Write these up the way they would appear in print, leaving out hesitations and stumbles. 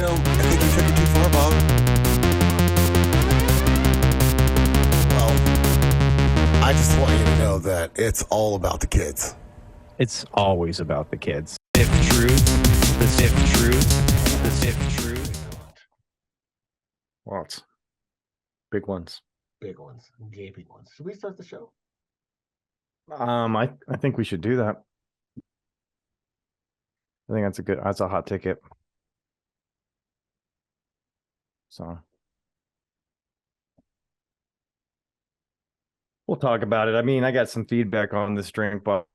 I think you took it too far, Bob. Well, I just want you to know that it's all about the kids. It's always about the kids. If truth, the if truth, the if truth. Lots. Big ones. Big ones, gaping ones. Should we start the show? I think we should do that. I think that's a hot ticket. So we'll talk about it. I mean, I got some feedback on this drink, but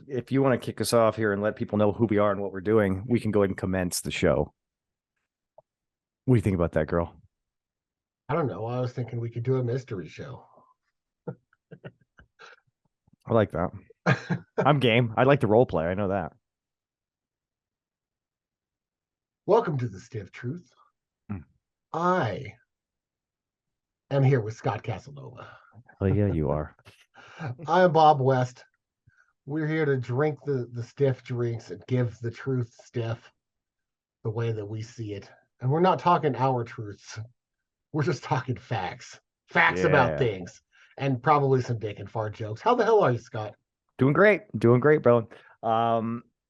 if you want to kick us off here and let people know who we are and what we're doing, we can go ahead and commence the show. What do you think about that, girl? I don't know. I was thinking we could do a mystery show. I like that. I'm game. I like the role play. I know that. Welcome to the Stiff Truth. I am here with Scott Casanova. Oh, yeah, you are. I am Bob West. We're here to drink the stiff drinks and give the truth stiff the way that we see it. And we're not talking our truths. We're just talking facts. Facts about things. And probably some dick and fart jokes. How the hell are you, Scott? Doing great, bro.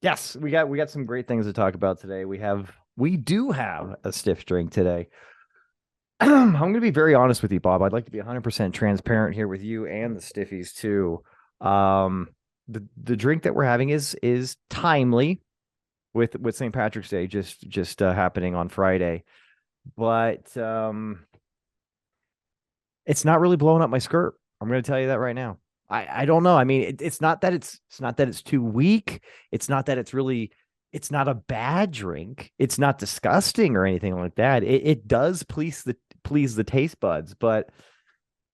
Yes, we got some great things to talk about today. We do have a stiff drink today. I'm going to be very honest with you, Bob. I'd like to be 100% transparent here with you and the stiffies too. The drink that we're having is timely with St. Patrick's Day just happening on Friday, but it's not really blowing up my skirt. I'm going to tell you that right now. I don't know. I mean, it's not that it's too weak. It's not that it's not a bad drink. It's not disgusting or anything like that. It does please the taste buds, but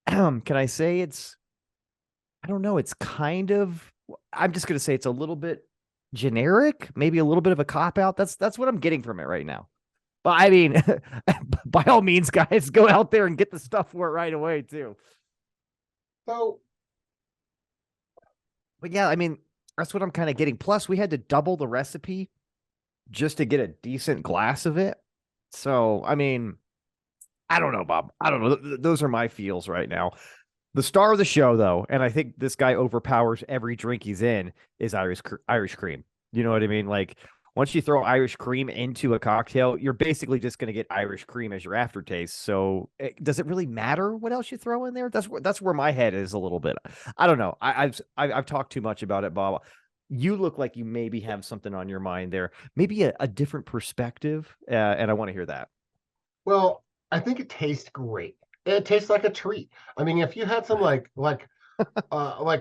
can I say I don't know. It's kind of, I'm just going to say it's a little bit generic, maybe a little bit of a cop out. That's what I'm getting from it right now. But I mean, by all means, guys, go out there and get the stuff for it right away too. So, but yeah, I mean, that's what I'm kind of getting. Plus, we had to double the recipe just to get a decent glass of it. So, I mean, I don't know, Bob. I don't know. Those are my feels right now. The star of the show, though, and I think this guy overpowers every drink he's in, is Irish cream. You know what I mean? Like, once you throw Irish cream into a cocktail, you're basically just going to get Irish cream as your aftertaste. So does it really matter what else you throw in there? That's where my head is a little bit. I don't know. I've talked too much about it, Bob. You look like you maybe have something on your mind there, maybe a different perspective, and I want to hear that. Well, I think it tastes great. It tastes like a treat. I mean, if you had some like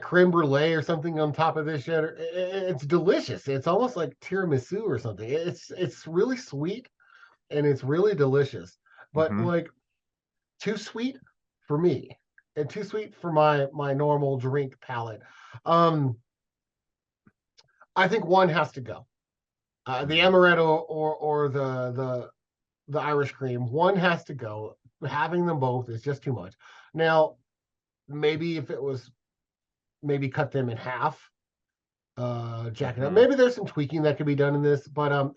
creme brulee or something on top of this shit, it's delicious. It's almost like tiramisu or something. It's really sweet and it's really delicious. But like too sweet for me and too sweet for my normal drink palate. I think one has to go. The amaretto or the Irish cream, one has to go. Having them both is just too much. Now, maybe if it was, maybe cut them in half, jack it up. Maybe there's some tweaking that could be done in this, but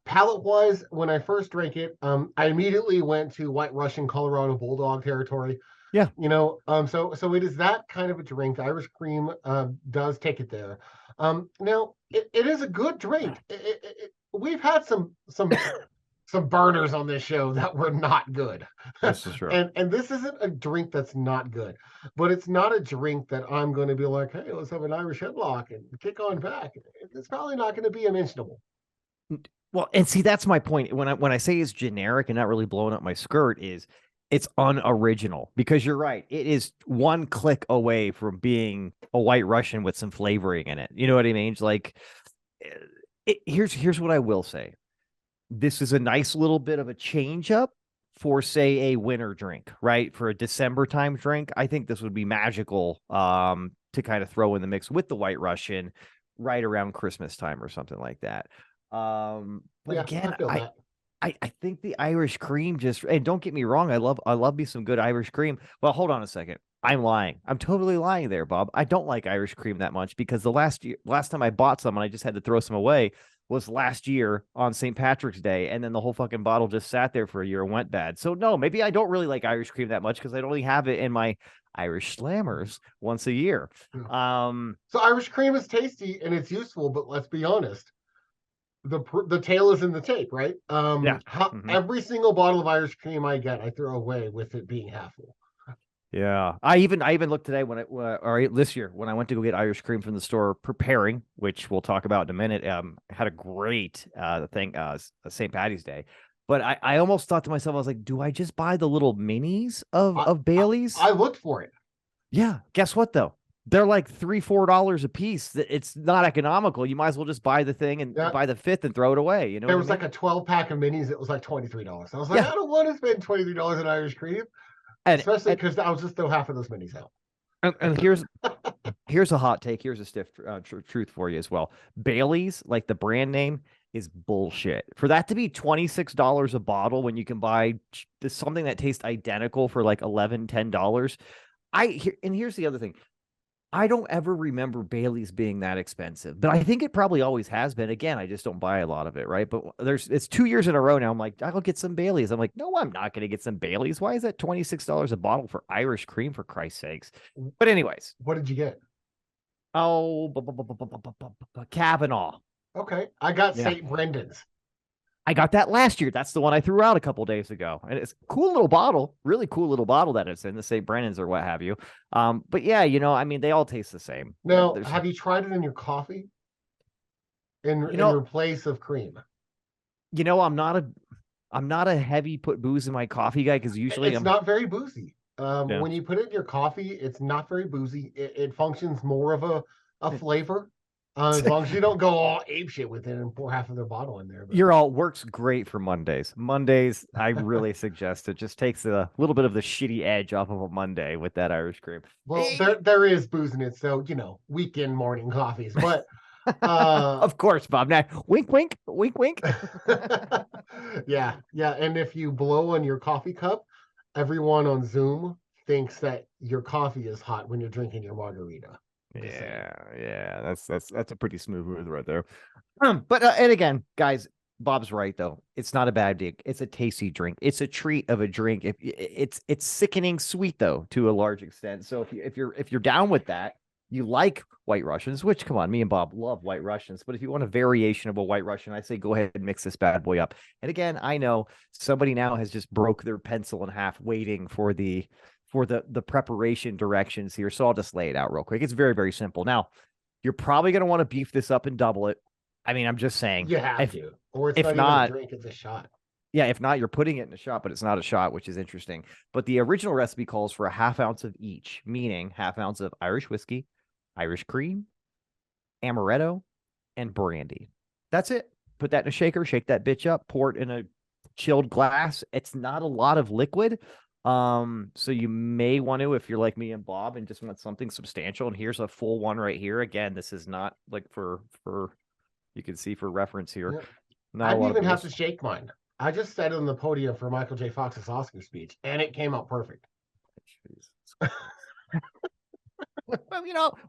palate wise, when I first drank it, I immediately went to White Russian Colorado Bulldog territory. Yeah, so it is that kind of a drink. Irish cream does take it there. Now it is a good drink. We've had some burners on this show that were not good. this is true. And this isn't a drink that's not good, but it's not a drink that I'm going to be like, hey, let's have an Irish headlock and kick on back. It's probably not going to be a mentionable. Well, and see, that's my point. When I say it's generic and not really blowing up my skirt, is it's unoriginal, because you're right. It is one click away from being a White Russian with some flavoring in it. You know what I mean? It's like, here's what I will say. This is a nice little bit of a change up for, say, a winter drink, right? For a December time drink. I think this would be magical to kind of throw in the mix with the White Russian right around Christmas time or something like that. But yeah, again, I think the Irish cream just, and don't get me wrong, I love me some good Irish cream. Well, hold on a second. I'm lying. I'm totally lying there, Bob. I don't like Irish cream that much, because the last time I bought some and I just had to throw some away, was last year on St. Patrick's Day, and then the whole fucking bottle just sat there for a year and went bad. So no, maybe I don't really like Irish cream that much because I only have it in my Irish Slammers once a year. So Irish cream is tasty and it's useful, but let's be honest, the tail is in the tape, right? Every single bottle of Irish cream I get, I throw away with it being half full. Yeah, I even looked today or this year when I went to go get Irish cream from the store preparing, which we'll talk about in a minute. Had a great thing, St. Patty's Day, but I almost thought to myself, I was like, do I just buy the little minis of Bailey's? I looked for it. Yeah, guess what though? They're like $3-4 a piece. It's not economical. You might as well just buy the thing and buy the fifth and throw it away. You know, there was like a 12-pack of minis. It was like $23. I was like, I don't want to spend $23 on Irish cream. Especially because I'll just throw half of those minis out. And here's a hot take. Here's a stiff truth for you as well. Bailey's, like the brand name, is bullshit. For that to be $26 a bottle when you can buy something that tastes identical for like $11-10. And here's the other thing. I don't ever remember Bailey's being that expensive, but I think it probably always has been. Again, I just don't buy a lot of it, right? But it's 2 years in a row now. I'm like, I'll get some Bailey's. I'm like, no, I'm not going to get some Bailey's. Why is that $26 a bottle for Irish cream, for Christ's sakes? But anyways. What did you get? Oh, Kavanaugh. Okay. I got St. Brendan's. I got that last year. That's the one I threw out a couple days ago. And it's a cool little bottle, really cool little bottle that it's in, the St. Brennan's or what have you. But yeah, I mean, they all taste the same. Now, have you tried it in your coffee? In place of cream? I'm not a heavy put booze in my coffee guy because usually it's not very boozy. When you put it in your coffee, it's not very boozy. It functions more of a flavor. As long as you don't go all apeshit with it and pour half of their bottle in there. But... works great for Mondays. Mondays, I really suggest it. Just takes a little bit of the shitty edge off of a Monday with that Irish cream. Well, there is booze in it, so weekend morning coffees. But of course, Bob. Now, wink, wink, wink, wink. yeah. And if you blow on your coffee cup, everyone on Zoom thinks that your coffee is hot when you're drinking your margarita. Yeah, that's a pretty smooth move right there. But and again, guys, Bob's right though. It's not a bad drink. It's a tasty drink. It's a treat of a drink. It's sickening sweet though to a large extent. So if you're down with that, you like White Russians, which come on, me and Bob love White Russians. But if you want a variation of a White Russian, I say go ahead and mix this bad boy up. And again, I know somebody now has just broke their pencil in half waiting for the preparation directions here. So I'll just lay it out real quick. It's very, very simple. Now, you're probably going to want to beef this up and double it. I mean, I'm just saying. You have to. Or it's not even a drink, it's a shot. Yeah, if not, you're putting it in a shot, but it's not a shot, which is interesting. But the original recipe calls for a half ounce of each, meaning half ounce of Irish whiskey, Irish cream, amaretto, and brandy. That's it. Put that in a shaker, shake that bitch up, pour it in a chilled glass. It's not a lot of liquid. So you may want to, if you're like me and Bob and just want something substantial, and here's a full one right here. Again, this is not like for you can see for reference here. Yeah. I didn't even have to shake mine. I just sat on the podium for Michael J. Fox's Oscar speech, and it came out perfect.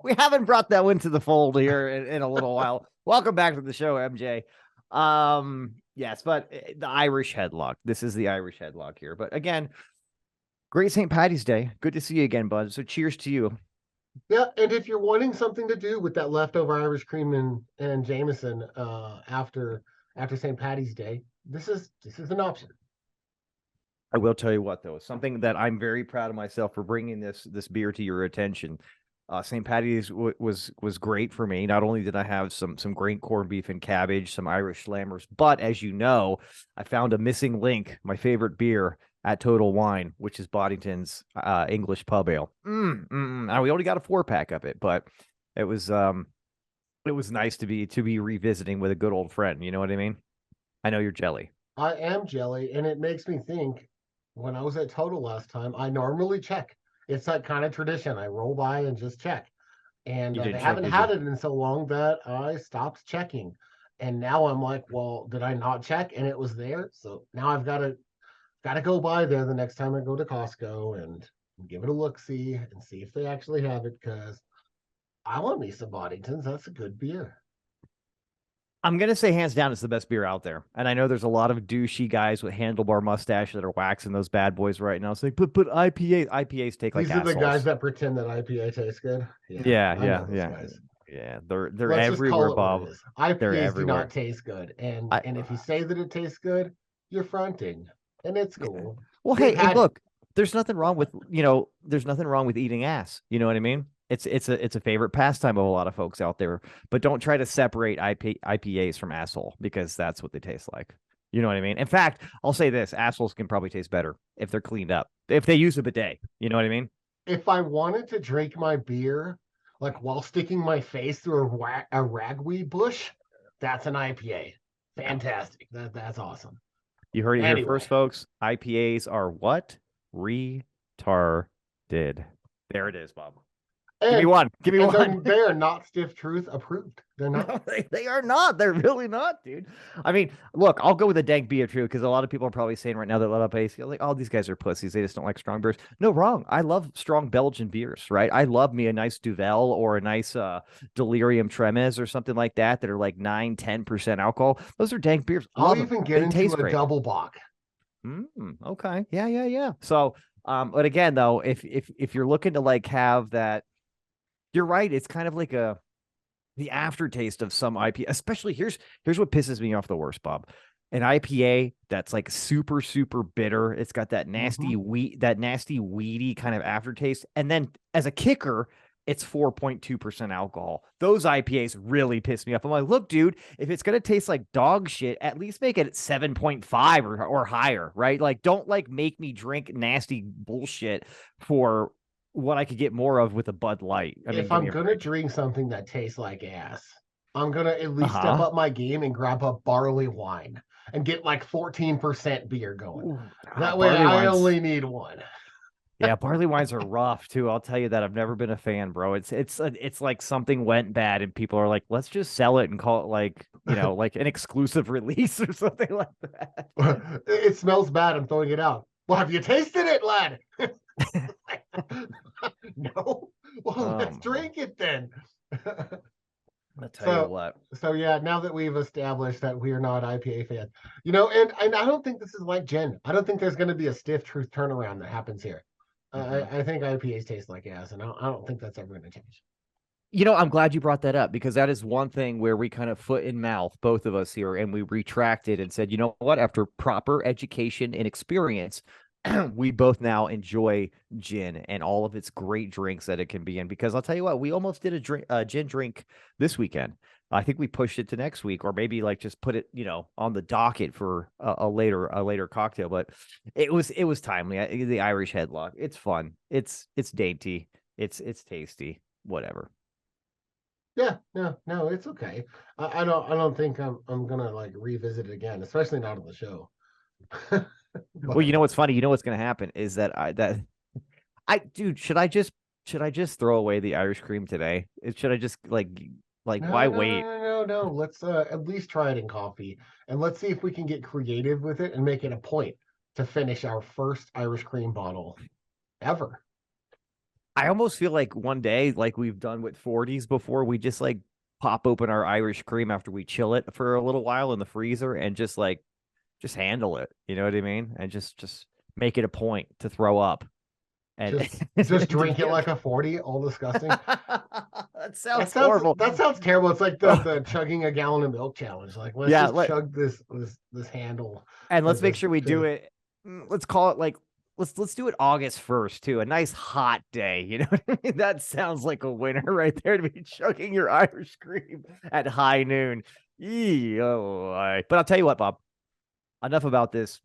We haven't brought that one to the fold here in a little while. Welcome back to the show, MJ. Yes, but the Irish headlock. This is the Irish headlock here. But again, great St. Patty's Day. Good to see you again, bud. So cheers to you. Yeah, and if you're wanting something to do with that leftover Irish cream and Jameson after St. Patty's Day, this is an option. I will tell you what, though, something that I'm very proud of myself for bringing this beer to your attention. St. Patty's was great for me. Not only did I have some great corned beef and cabbage, some Irish Slammers, but as you know, I found a missing link, my favorite beer at Total Wine, which is Boddington's English Pub Ale. Now, we only got a 4-pack of it, but it was nice to be revisiting with a good old friend. You know what I mean? I know you're jelly. I am jelly, and it makes me think. When I was at Total last time, I normally check. It's that kind of tradition. I roll by and just check. And they haven't had it in so long that I stopped checking. And now I'm like, well, did I not check? And it was there. So now I've got to go by there the next time I go to Costco and give it a look-see and see if they actually have it, because I want me some Boddingtons. That's a good beer. I'm gonna say hands down, it's the best beer out there. And I know there's a lot of douchey guys with handlebar mustache that are waxing those bad boys right now. It's like, but IPAs take like These are the guys assholes. that pretend that IPA tastes good. Yeah, Yeah, I know yeah, those yeah, guys. yeah. They're Let's just everywhere, call it what it Bob. is. They're IPAs do not everywhere. taste good, and I if you say that it tastes good, you're fronting, and it's cool. Well, We've hey, and had look, there's nothing wrong with there's nothing wrong with eating ass. You know what I mean? It's a favorite pastime of a lot of folks out there. But don't try to separate IPAs from asshole because that's what they taste like. You know what I mean? In fact, I'll say this: assholes can probably taste better if they're cleaned up, if they use a bidet. You know what I mean? if I wanted to drink my beer like while sticking my face through a ragweed bush, that's an IPA. Yeah. Fantastic. That's awesome. You heard it here Anyway, first, folks. IPAs are what? Retarded. There it is, Bob. Give me and one. Give me and one. they are not stiff truth approved. They're not. No, they are not. They're really not, dude. I mean, look, I'll go with a dank beer too, because a lot of people are probably saying right now that let up ace, like, oh, these guys are pussies. They just don't like strong beers. No, wrong. I love strong Belgian beers, right? I love me a nice Duvel or a nice Delirium Tremens or something like that are like 9, 10% alcohol. Those are dank beers. I'll Love them. even get They into taste a great. double bock. Okay. Yeah, yeah, yeah. So, but again, though, if you're looking to like have that, you're right. It's kind of like the aftertaste of some IPA, especially here's what pisses me off the worst, Bob. An IPA that's like super, super bitter. It's got that nasty weedy kind of aftertaste. And then as a kicker, it's 4.2% alcohol. Those IPAs really piss me off. I'm like, look, dude, if it's gonna taste like dog shit, at least make it 7.5 or higher, right? Like, don't like make me drink nasty bullshit for what I could get more of with a Bud Light. I mean, If give I'm me a gonna break. drink something that tastes like ass, I'm gonna at least step Uh-huh. up my game and grab a barley wine and get like 14% beer going. Ooh, That way barley I wines. only need one. Yeah, barley wines are rough too. I'll tell you that. I've never been a fan, bro. It's like something went bad and people are like, let's just sell it and call it like, like an exclusive release or something like that. It smells bad. I'm throwing it out. Well, have you tasted it, lad? No. Well, let's Oh, drink it then. I tell you so what. so yeah, now that we've established that we are not IPA fans, and I don't think this is like gin. I don't think there's going to be a stiff truth turnaround that happens here. Mhm. I think IPAs taste like ass, and I don't think that's ever going to change. I'm glad you brought that up because that is one thing where we kind of foot in mouth, both of us here, and we retracted and said, you know what? After proper education and experience, we both now enjoy gin and all of its great drinks that it can be in. Because I'll tell you what, we almost did a gin drink this weekend. I think we pushed it to next week, or maybe like just put it, on the docket for a later cocktail. But it was timely. The Irish headlock, it's fun. It's dainty. It's tasty. Whatever. Yeah, no, it's okay. I don't think I'm gonna like revisit it again, especially not on the show. Well, But what's funny? What's going to happen is that dude, should I just throw away the Irish cream today? Should I just like no, why no, no, wait? no, no, no. Let's at least try it in coffee, and let's see if we can get creative with it and make it a point to finish our first Irish cream bottle ever. I almost feel like one day, like we've done with 40s before, we just like pop open our Irish cream after we chill it for a little while in the freezer and just handle it. You know what I mean? And just make it a point to throw up and Just to drink it puke. like a 40, all disgusting. That sounds horrible. That sounds terrible. It's like the Oh, the chugging a gallon of milk challenge. Like let's yeah, just chug this handle and let's of make this sure we do thing. it. Let's call it like let's do it August 1st too. A nice hot day. You know what I mean? That sounds like a winner right there to be chugging your Irish cream at high noon. But I'll tell you what, Bob. Enough about this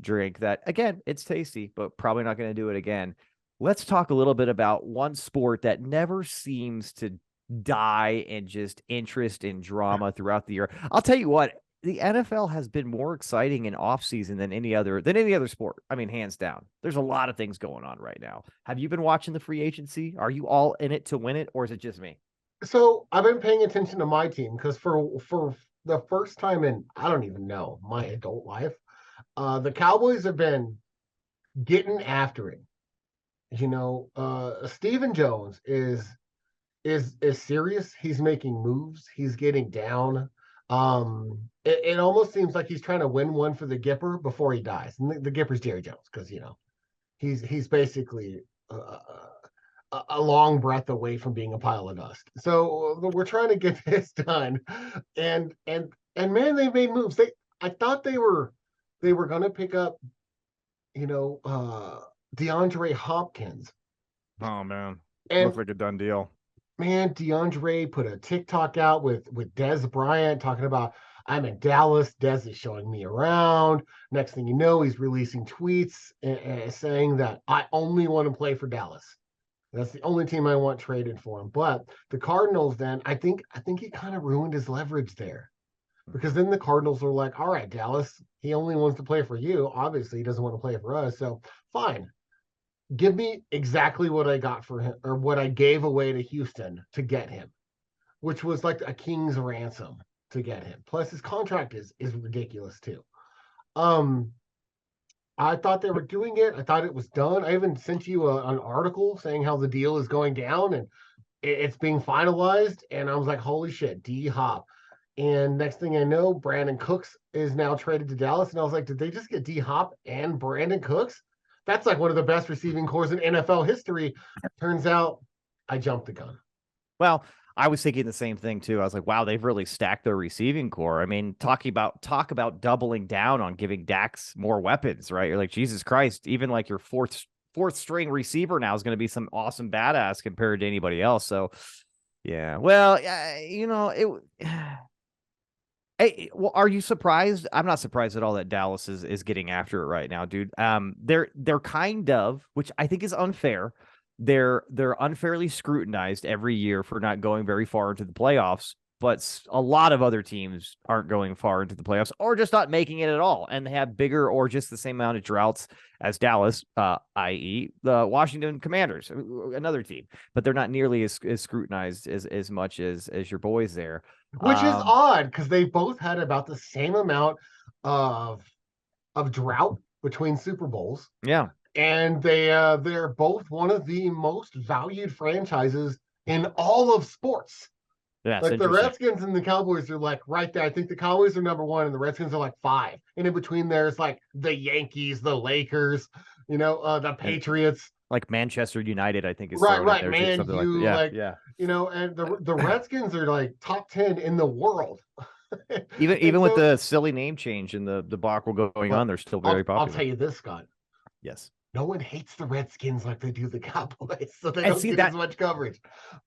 drink that again, it's tasty, but probably not going to do it again. Let's talk a little bit about one sport that never seems to die in just interest and drama throughout the year. I'll tell you what, the NFL has been more exciting in offseason than any other sport. I mean, hands down. There's a lot of things going on right now. Have you been watching the free agency? Are you all in it to win it, or is it just me? So I've been paying attention to my team because for the first time in I don't even know my adult life, the Cowboys have been getting after it. Stephen Jones is serious. He's making moves. He's getting down. It almost seems like he's trying to win one for the Gipper before he dies. And the Gipper's Jerry Jones, because he's basically a long breath away from being a pile of dust. So we're trying to get this done, and man, they made moves. I thought they were going to pick up, DeAndre Hopkins. Oh man, And looks like a done deal. man, DeAndre put a TikTok out with Dez Bryant talking about, I'm in Dallas. Dez is showing me around. Next thing you know, he's releasing tweets saying that I only want to play for Dallas. That's the only team I want traded for him. But the Cardinals, then I think he kind of ruined his leverage there, because then the Cardinals are like, all right, Dallas, he only wants to play for you. Obviously, he doesn't want to play for us. So fine, give me exactly what I got for him, or what I gave away to Houston to get him, which was like a king's ransom to get him. Plus, his contract is ridiculous too. I thought they were doing it. I thought it was done. I even sent you an article saying how the deal is going down and it's being finalized. And I was like, holy shit, D Hop. And next thing I know, Brandon Cooks is now traded to Dallas. And I was like, did they just get D Hop and Brandon Cooks? That's like one of the best receiving cores in NFL history. Turns out I jumped the gun. Well, I was thinking the same thing too. I was like, wow, they've really stacked their receiving core. I mean, talk about doubling down on giving Dax more weapons, right? You're like, Jesus Christ, even like your fourth string receiver now is going to be some awesome badass compared to anybody else. So yeah. Well, hey, well, are you surprised? I'm not surprised at all that Dallas is getting after it right now, dude. They're kind of, which I think is unfair. They're unfairly scrutinized every year for not going very far into the playoffs, but a lot of other teams aren't going far into the playoffs or just not making it at all, and they have bigger or just the same amount of droughts as Dallas, i.e., the Washington Commanders, another team, but they're not nearly as scrutinized as much as your boys there. Which is odd, because they both had about the same amount of drought between Super Bowls. Yeah. And they're both one of the most valued franchises in all of sports. Yeah, like the Redskins and the Cowboys are like right there. I think the Cowboys are number 1 and the Redskins are like 5. And in between there's like the Yankees, the Lakers, the Patriots. Like Manchester United, I think is right, there man. Something like that. Yeah. And the Redskins are like top 10 in the world. Even with the silly name change and the debacle going on, they're still very popular. I'll tell you this, Scott. Yes. No one hates the Redskins like they do the Cowboys, so they don't get as much coverage.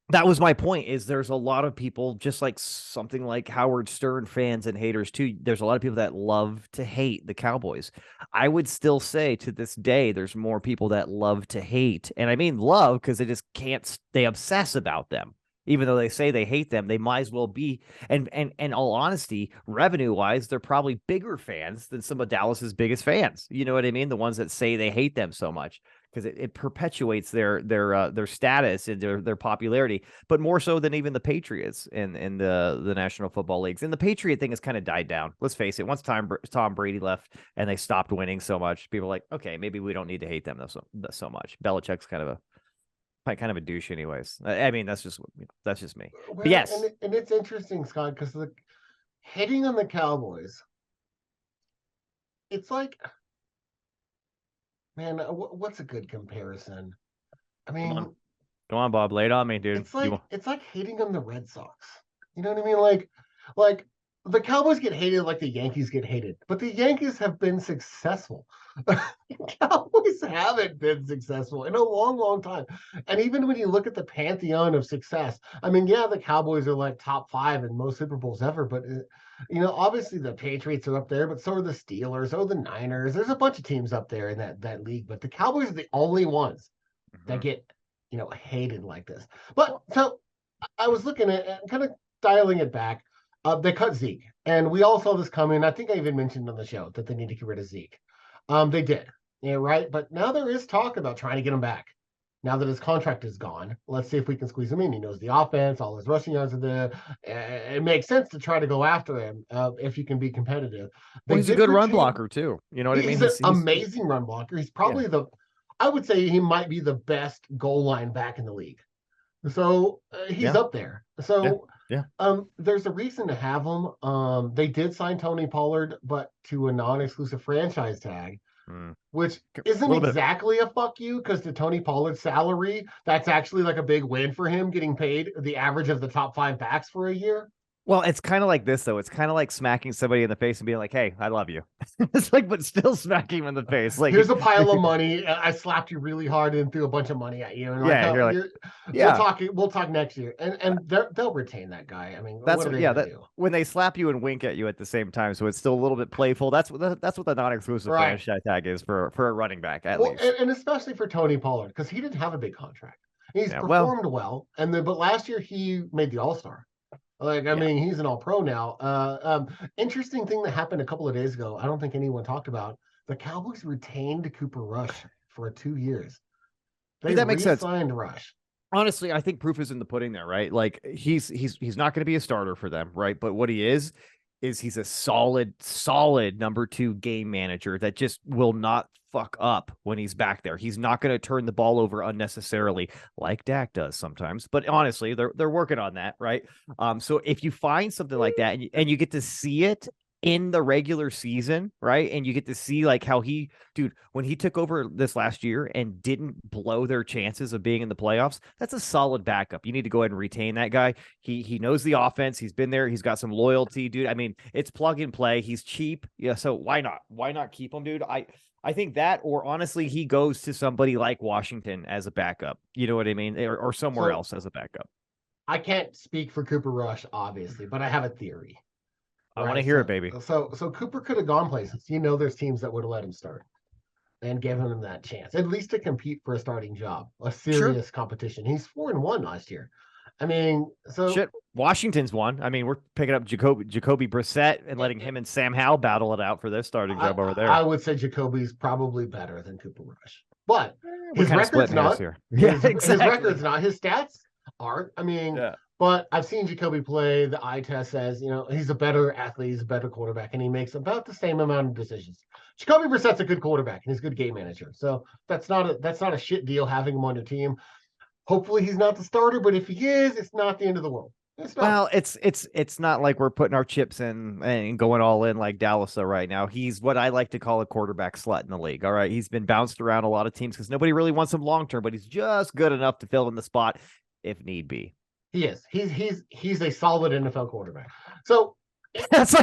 That was my point, is there's a lot of people, just like something like Howard Stern fans and haters too. There's a lot of people that love to hate the Cowboys. I would still say to this day, there's more people that love to hate. And I mean love because they just can't, they obsess about them. Even though they say they hate them, they might as well be. And in all honesty, revenue-wise, they're probably bigger fans than some of Dallas's biggest fans. You know what I mean? The ones that say they hate them so much, because it perpetuates their status and their popularity, but more so than even the Patriots in the National Football Leagues. And the Patriot thing has kind of died down. Let's face it. Once Tom Brady left and they stopped winning so much, people are like, okay, maybe we don't need to hate them so much. Belichick's kind of a douche anyways. I mean, that's just me. Well, but yes. And it's interesting, Scott, because the hitting on the Cowboys, it's like, man, what's a good comparison? I mean, come on, Bob, lay it on me, dude. It's like hating on the Red Sox. You know what I mean? Like the Cowboys get hated like the Yankees get hated, but the Yankees have been successful. The Cowboys haven't been successful in a long, long time. And even when you look at the pantheon of success, I mean, yeah, the Cowboys are like top 5 in most Super Bowls ever, but obviously the Patriots are up there, but so are the Steelers, so are the Niners. There's a bunch of teams up there in that league, but the Cowboys are the only ones that get hated like this. But so I was looking at kind of dialing it back. They cut Zeke, and we all saw this coming. I think I even mentioned on the show that they need to get rid of Zeke. They did, right? But now there is talk about trying to get him back. Now that his contract is gone, let's see if we can squeeze him in. He knows the offense, all his rushing yards are there. It makes sense to try to go after him if you can be competitive. Well, he's a good run blocker too. You know what I mean? He's an amazing run blocker. He's probably I would say he might be the best goal line back in the league. So he's up there. So Yeah. There's a reason to have him. They did sign Tony Pollard, but to a non-exclusive franchise tag, which A isn't little bit. exactly a fuck you, because the Tony Pollard salary, that's actually like a big win for him, getting paid the average of the top 5 backs for a year. Well, it's kind of like this though. It's kind of like smacking somebody in the face and being like, "Hey, I love you." It's like, but still smacking him in the face. Like, Here's a pile of money. I slapped you really hard and threw a bunch of money at you, and like, yeah, oh, you're like, we'll yeah. talk next year, and they'll retain that guy. I mean, That's what are what, they yeah. gonna That do? when they slap you and wink at you at the same time, so it's still a little bit playful. That's what the non-exclusive Right. franchise tag is for a running back at Well, least. and especially for Tony Pollard, because he didn't have a big contract. He's Yeah. Well, performed well, and then but last year he made the All Star. Like, I yeah. mean, he's an All Pro now. Interesting thing that happened a couple of days ago. I don't think anyone talked about. The Cowboys retained Cooper Rush for 2 years. They Dude, that makes sense. re-signed Rush. Honestly, I think proof is in the pudding there, right? Like he's not going to be a starter for them, right? But what he is he's a solid number 2 game manager that just will not fuck up when he's back there. He's not going to turn the ball over unnecessarily like Dak does sometimes. But honestly, they're working on that, right? So if you find something like that and you get to see it in the regular season, right? And you get to see like how dude, when he took over this last year and didn't blow their chances of being in the playoffs, that's a solid backup. You need to go ahead and retain that guy. He knows the offense. He's been there. He's got some loyalty, dude. I mean, it's plug and play. He's cheap. Yeah, so why not? Why not keep him, dude? I think that, or honestly, he goes to somebody like Washington as a backup. You know what I mean? Or somewhere else as a backup. I can't speak for Cooper Rush, obviously, but I have a theory. I want to hear it, baby. So Cooper could have gone places. There's teams that would have let him start and given him that chance, at least to compete for a starting job, a serious competition. He's 4-1 last year. I mean, so shit. Washington's won. I mean, we're picking up Jacoby Brissett and letting him and Sam Howell battle it out for their starting job over there. I would say Jacoby's probably better than Cooper Rush, but his record's not. Here. Yeah, exactly. His record's not. His stats aren't. I mean, but I've seen Jacoby play. The eye test says, he's a better athlete, he's a better quarterback, and he makes about the same amount of decisions. Jacoby Brissett's a good quarterback and he's a good game manager. So that's not a shit deal having him on your team. Hopefully he's not the starter, but if he is, it's not the end of the world. Well, it's not like we're putting our chips in and going all in like Dallas right now. He's what I like to call a quarterback slut in the league. All right. He's been bounced around a lot of teams because nobody really wants him long term, but he's just good enough to fill in the spot if need be. He is. He's a solid NFL quarterback. So that's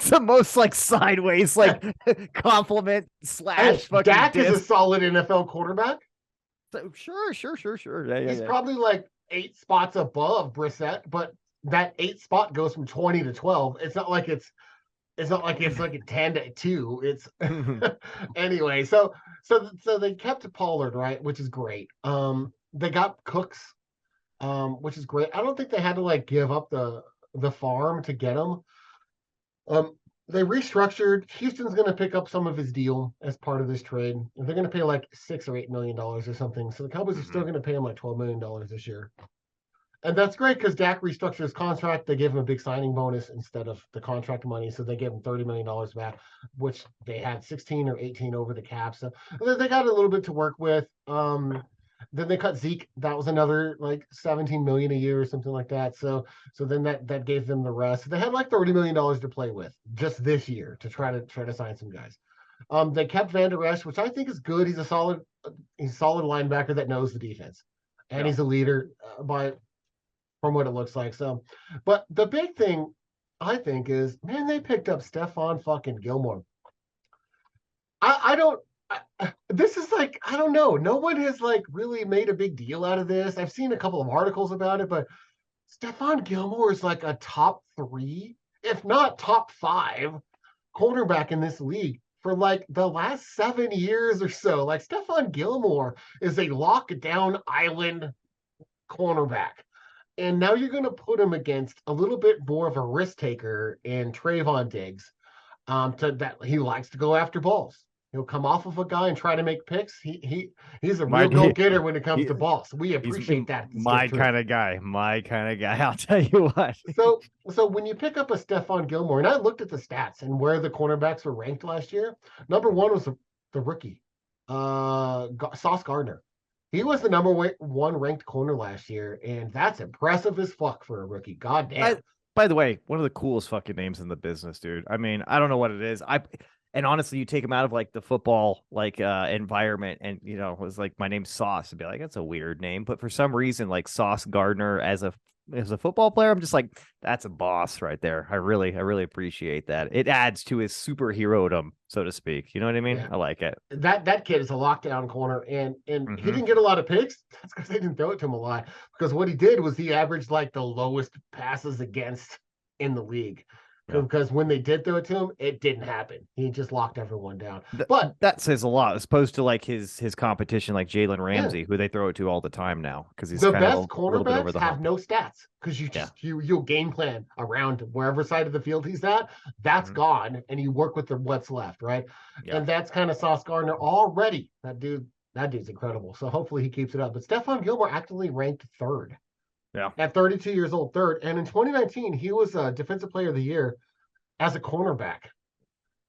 the most like sideways like compliment slash fucking Dak diss. is a solid NFL quarterback. So, sure. Yeah, he's probably like 8 spots above Brissett, but that 8 spot goes from 20 to 12. It's not like it's like a 10 to 2. It's anyway. So they kept Pollard, right, which is great. They got Cooks, which is great. I don't think they had to like give up the farm to get him. They restructured. Houston's going to pick up some of his deal as part of this trade. They're going to pay like $6 or $8 million or something. So the Cowboys are still going to pay him like $12 million this year. And that's great because Dak restructured his contract. They gave him a big signing bonus instead of the contract money. So they gave him $30 million back, which they had 16 or 18 over the cap. So they got a little bit to work with. Then they cut Zeke. That was another like 17 million a year or something like that. So then that gave them the rest. They had like $30 million to play with just this year to try to sign some guys. They kept Van Der Esch, which I think is good. He's a solid linebacker that knows the defense, and he's a leader from what it looks like. So, but the big thing I think is, man, they picked up Stephon fucking Gilmore. This is like, I don't know. No one has like really made a big deal out of this. I've seen a couple of articles about it, but Stephon Gilmore is like a top 3, if not top 5 cornerback in this league for like the last 7 years or so. Like Stephon Gilmore is a lockdown island cornerback. And now you're going to put him against a little bit more of a risk taker in Trayvon Diggs. That he likes to go after balls. He'll come off of a guy and try to make picks. He's a real go-getter when it comes to balls. We appreciate that. My kind of guy. I'll tell you what. So when you pick up a Stephon Gilmore, and I looked at the stats and where the cornerbacks were ranked last year, number 1 was the rookie, Sauce Gardner. He was the number one ranked corner last year, and that's impressive as fuck for a rookie. God damn. By the way, one of the coolest fucking names in the business, dude. I mean, I don't know what it is. And honestly, you take him out of like the football environment, and it was like my name's Sauce, and be like, that's a weird name. But for some reason, like Sauce Gardner as a football player, I'm just like, that's a boss right there. I really appreciate that. It adds to his superhero-dom, so to speak. You know what I mean? Yeah. I like it. That kid is a lockdown corner, and he Mhm. didn't get a lot of picks. That's because they didn't throw it to him a lot. Because what he did was he averaged like the lowest passes against in the league. Yeah. Because when they did throw it to him, it didn't happen. He just locked everyone down. But that says a lot, as opposed to like his competition, like Jalen Ramsey, who they throw it to all the time now because he's the kind best of a little bit over cornerbacks the have hump. no stats because you'll game plan around wherever side of the field he's at. That's gone, and you work with what's left, right? Yeah. And that's kind of Sauce Gardner already. That dude's incredible. So hopefully he keeps it up. But Stephon Gilmore actually ranked third. Yeah. At 32 years old, third. And in 2019, he was a Defensive Player of the Year as a cornerback.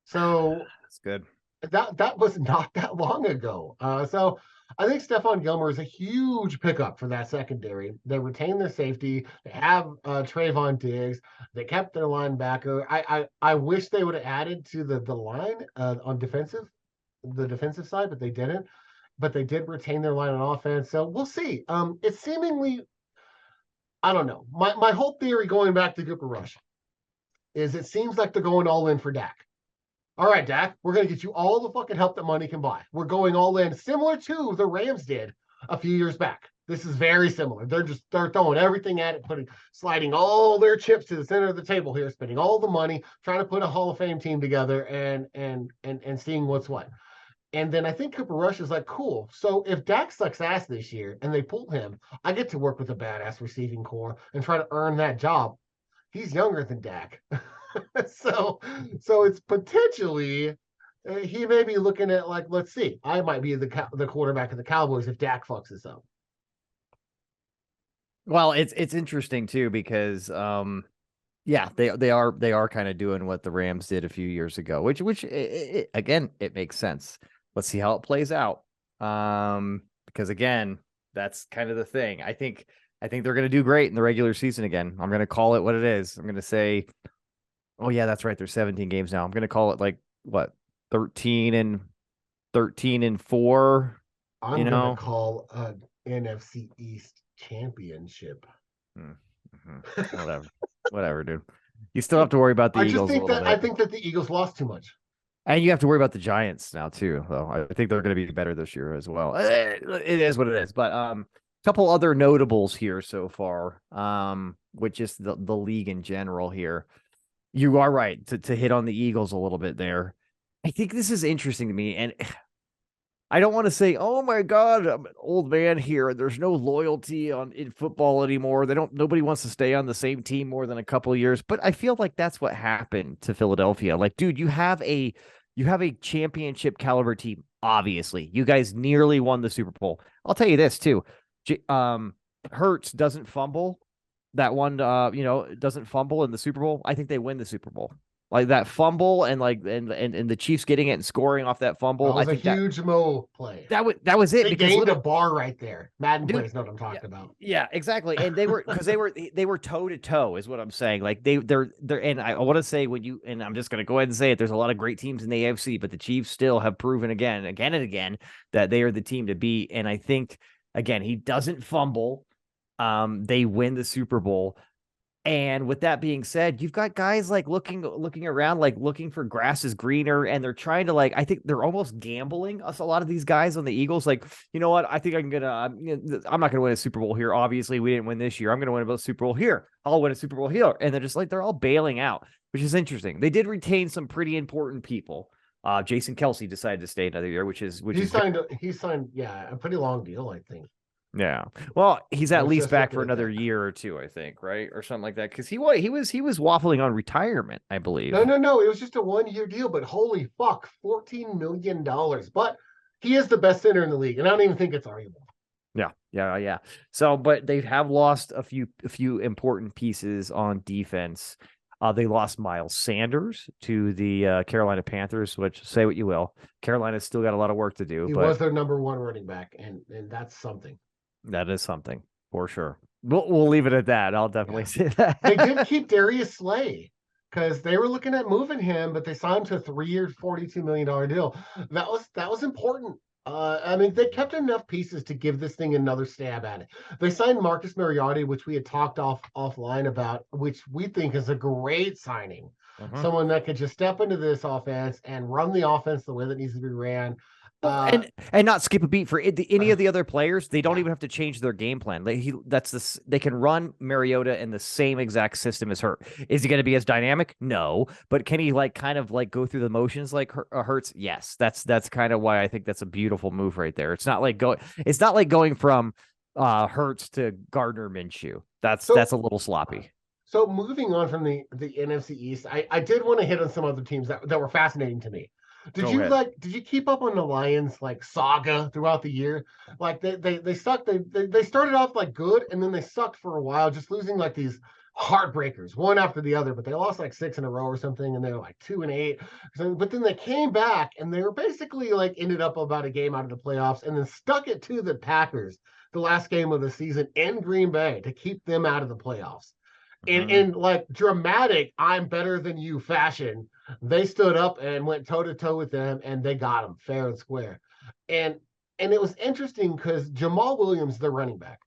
So that's good. That was not that long ago. So I think Stephon Gilmore is a huge pickup for that secondary. They retain their safety. They have Trayvon Diggs. They kept their linebacker. I wish they would have added to the line on the defensive side, but they didn't. But they did retain their line on offense. So we'll see. It's seemingly, I don't know. My whole theory going back to Cooper Rush is it seems like they're going all in for Dak. All right, Dak, we're going to get you all the fucking help that money can buy. We're going all in, similar to the Rams did a few years back. This is very similar. They're throwing everything at it, sliding all their chips to the center of the table here, spending all the money, trying to put a Hall of Fame team together and seeing what's what. And then I think Cooper Rush is like, cool. So if Dak sucks ass this year and they pull him, I get to work with a badass receiving core and try to earn that job. He's younger than Dak. so it's potentially he may be looking at like, let's see, I might be the quarterback of the Cowboys if Dak fucks this up. Well, it's interesting too because yeah, they are kind of doing what the Rams did a few years ago, which again, it makes sense. Let's see how it plays out. Because again, that's kind of the thing. I think they're going to do great in the regular season again. I'm going to call it what it is. I'm going to say, oh yeah, that's right. There's 17 games now. I'm going to call it like what, 13-4. I'm going to call an NFC East championship. Mm-hmm. Whatever, dude. You still have to worry about the Eagles. I think that the Eagles lost too much. And you have to worry about the Giants now too, though. I think they're going to be better this year as well. It is what it is. But a couple other notables here so far, which is the league in general here. You are right to hit on the Eagles a little bit there. I think this is interesting to me, and I don't want to say, "Oh my God, I'm an old man here." There's no loyalty in football anymore. Nobody wants to stay on the same team more than a couple of years. But I feel like that's what happened to Philadelphia. Like, dude, you have a championship caliber team. Obviously, you guys nearly won the Super Bowl. I'll tell you this too. Hurts doesn't fumble. That one, doesn't fumble in the Super Bowl. I think they win the Super Bowl. Like that fumble and the Chiefs getting it and scoring off that fumble. That was a huge Mo play. That was it. They gained a bar right there. Madden plays know what I'm talking about. Yeah, exactly. And they were because they were toe to toe is what I'm saying. Like they're and I want to say and I'm just going to go ahead and say it. There's a lot of great teams in the AFC, but the Chiefs still have proven again and again that they are the team to beat. And I think again he doesn't fumble. They win the Super Bowl. And with that being said, you've got guys like looking around, like looking for grass is greener, and they're trying to I think they're almost gambling us. A lot of these guys on the Eagles, like, you know what? I think I'm not gonna win a Super Bowl here. Obviously, we didn't win this year. I'm gonna win a Super Bowl here. I'll win a Super Bowl here, and they're just like they're all bailing out, which is interesting. They did retain some pretty important people. Jason Kelce decided to stay another year, he signed a pretty long deal, I think. Yeah. Well, he's at least back for another year or two, I think, right? Or something like that. Because he was waffling on retirement, I believe. No. It was just a 1-year deal, but holy fuck, $14 million. But he is the best center in the league, and I don't even think it's arguable. Yeah. So, but they have lost a few important pieces on defense. They lost Miles Sanders to the Carolina Panthers, which, say what you will, Carolina's still got a lot of work to do. He but was their number one running back, and that's something. that is something for sure. We'll leave it at that. I'll definitely say that. They did keep Darius Slay because they were looking at moving him, but they signed to a 3-year, $42 million deal. That was important. I mean, they kept enough pieces to give this thing another stab at it. They signed Marcus Mariota, which we had talked offline about, which we think is a great signing. Someone that could just step into this offense and run the offense the way that needs to be ran. And not skip a beat for any of the other players. They don't even have to change their game plan. They can run Mariota in the same exact system as Hurt. Is he going to be as dynamic? No, but can he kind of go through the motions like Hurts? Yes, that's kind of why I think that's a beautiful move right there. It's not like going from Hurts to Gardner Minshew. That's a little sloppy. So moving on from the NFC East, I did want to hit on some other teams that were fascinating to me. Did you keep up on the Lions saga throughout the year? They sucked. They started off good, and then they sucked for a while, just losing these heartbreakers one after the other. But they lost 6 in a row or something, and they were 2-8. But then they came back, and they were basically ended up about a game out of the playoffs, and then stuck it to the Packers the last game of the season in Green Bay to keep them out of the playoffs. In dramatic "I'm better than you" fashion, they stood up and went toe-to-toe with them, and they got them fair and square. And it was interesting because Jamal Williams, the running back,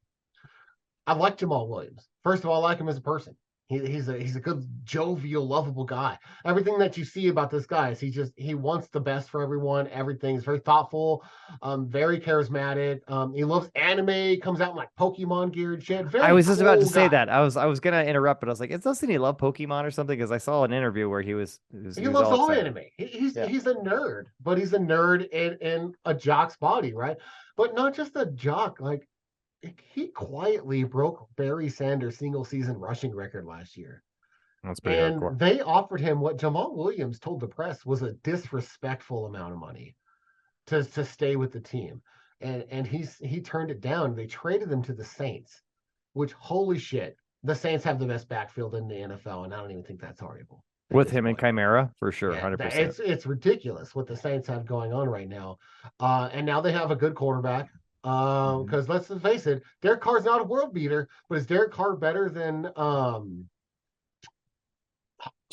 I like Jamal Williams. First of all, I like him as a person. He's a good, jovial, lovable guy. Everything that you see about this guy is he wants the best for everyone. Everything's very thoughtful, very charismatic. He loves anime. Comes out in Pokemon gear and shit. I was just about to say that. I was gonna interrupt, but I was like, doesn't he love Pokemon or something? Because I saw an interview where he loves all anime. He's a nerd, but he's a nerd in a jock's body, right? But not just a jock. He quietly broke Barry Sanders' single season rushing record last year. That's pretty hardcore. They offered him what Jamal Williams told the press was a disrespectful amount of money to stay with the team. And he turned it down. They traded him to the Saints, which, holy shit, the Saints have the best backfield in the NFL, and I don't even think that's horrible. With him and Chimera, for sure, 100%. It's ridiculous what the Saints have going on right now. And now they have a good quarterback. Because let's face it, Derek Carr's not a world beater, but is Derek Carr better than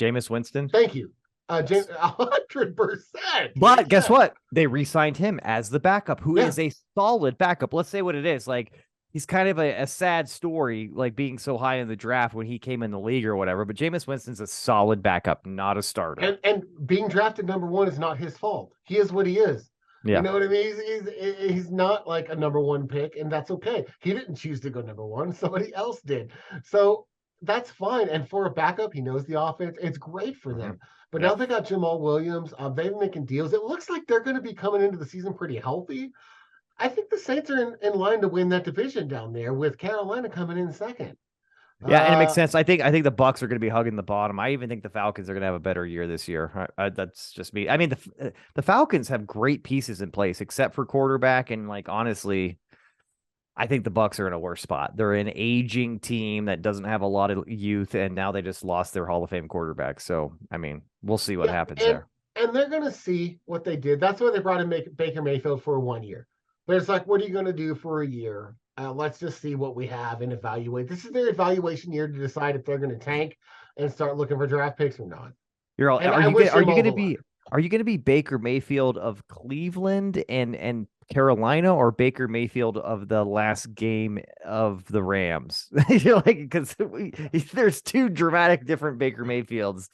Jameis Winston? Thank you. 100%. But guess what? They re-signed him as the backup, who is a solid backup. Let's say what it is. He's kind of a sad story, being so high in the draft when he came in the league or whatever. But Jameis Winston's a solid backup, not a starter. And being drafted number 1 is not his fault. He is what he is. Yeah. You know what I mean? He's not a number 1 pick, and that's okay. He didn't choose to go number 1. Somebody else did. So that's fine. And for a backup, he knows the offense. It's great for them. But now they got Jamal Williams. They've been making deals. It looks like they're going to be coming into the season pretty healthy. I think the Saints are in line to win that division down there, with Carolina coming in second. Yeah, and it makes sense. I think the Bucs are going to be hugging the bottom. I even think the Falcons are going to have a better year this year. That's just me. I mean, the Falcons have great pieces in place, except for quarterback. And honestly, I think the Bucs are in a worse spot. They're an aging team that doesn't have a lot of youth, and now they just lost their Hall of Fame quarterback. So, I mean, we'll see what happens there. And they're going to see what they did. That's why they brought in Baker Mayfield for 1 year. But it's what are you going to do for a year? Let's just see what we have and evaluate. This is their evaluation year to decide if they're going to tank and start looking for draft picks or not. Are you going to be Baker Mayfield of Cleveland and Carolina, or Baker Mayfield of the last game of the Rams? Because there's 2 dramatic different Baker Mayfields.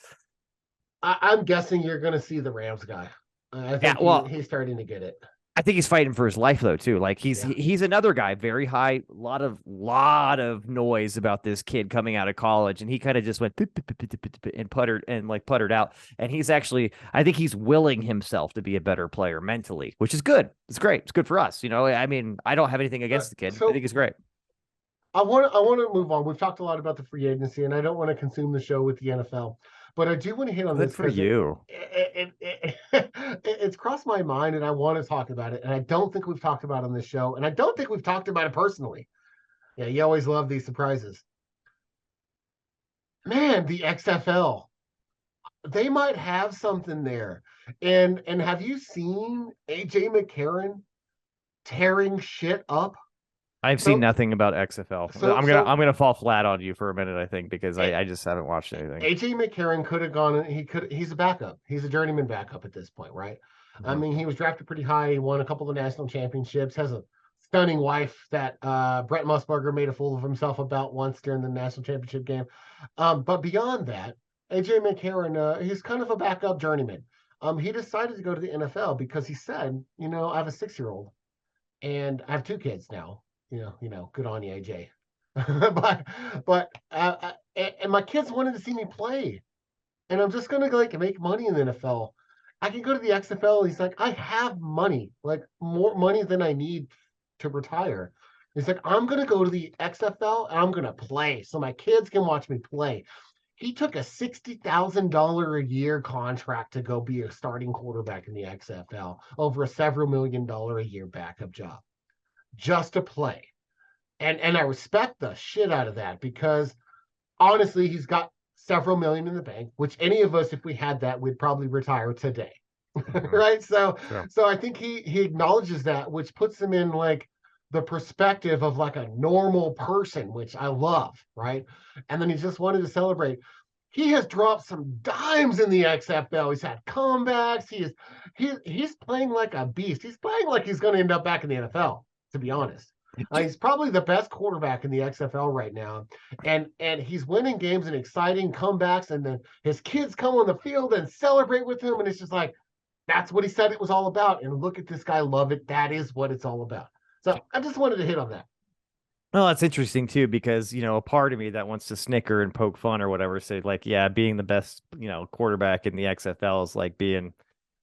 I'm guessing you're going to see the Rams guy. I think he's starting to get it. I think he's fighting for his life though too. He's another guy, very high, lot of noise about this kid coming out of college, and he kind of just went and puttered out. And he's actually, I think he's willing himself to be a better player mentally, which is good. It's great. It's good for us. I mean, I don't have anything against the kid. I think it's great. I want to move on. We've talked a lot about the free agency, and I don't want to consume the show with the NFL. But I do want to hit on this. Good for you. It's crossed my mind, and I want to talk about it. And I don't think we've talked about it on this show, and I don't think we've talked about it personally. Yeah, you always love these surprises. man, the XFL, they might have something there. And have you seen AJ McCarron tearing shit up? I've seen So nothing about XFL. so I'm so gonna fall flat on you for a minute, I think, because A- I just haven't watched anything. AJ McCarron could have gone. He's a backup. He's a journeyman backup at this point, right? I Mhm. mean, he was drafted pretty high. He won a couple of national championships. Has a stunning wife that Brett Musburger made a fool of himself about once during the national championship game. But beyond that, AJ McCarron, he's kind of a backup journeyman. He decided to go to the NFL because he said, I have a 6-year-old and I have 2 kids now. Good on you, AJ. But my kids wanted to see me play, and I'm just gonna like make money in the NFL. I can go to the XFL. He's like, I have money, like more money than I need to retire. He's like, I'm gonna go to the XFL and I'm gonna play, so my kids can watch me play. He took a $60,000 a year contract to go be a starting quarterback in the XFL over a several $1 million a year backup job just to play. And I respect the shit out of that because honestly, he's got several million in the bank, which any of us, if we had that, would probably retire today. Mhm. Right. So Sure. so I think he acknowledges that, which puts him in like the perspective of like a normal person, which I love, right? And then he just wanted to celebrate. He has dropped some dimes in the XFL. He's had comebacks. He's playing like a beast. He's playing like he's going to end up back in the NFL, to be honest. He's probably the best quarterback in the XFL right now, and he's winning games and exciting comebacks. And then his kids come on the field and celebrate with him, and it's just like that's what he said it was all about. And look at this guy, love it. That is what it's all about. So I just wanted to hit on that. Well, that's interesting too, because a part of me that wants to snicker and poke fun or whatever, say like, yeah, being the best, quarterback in the XFL is like being,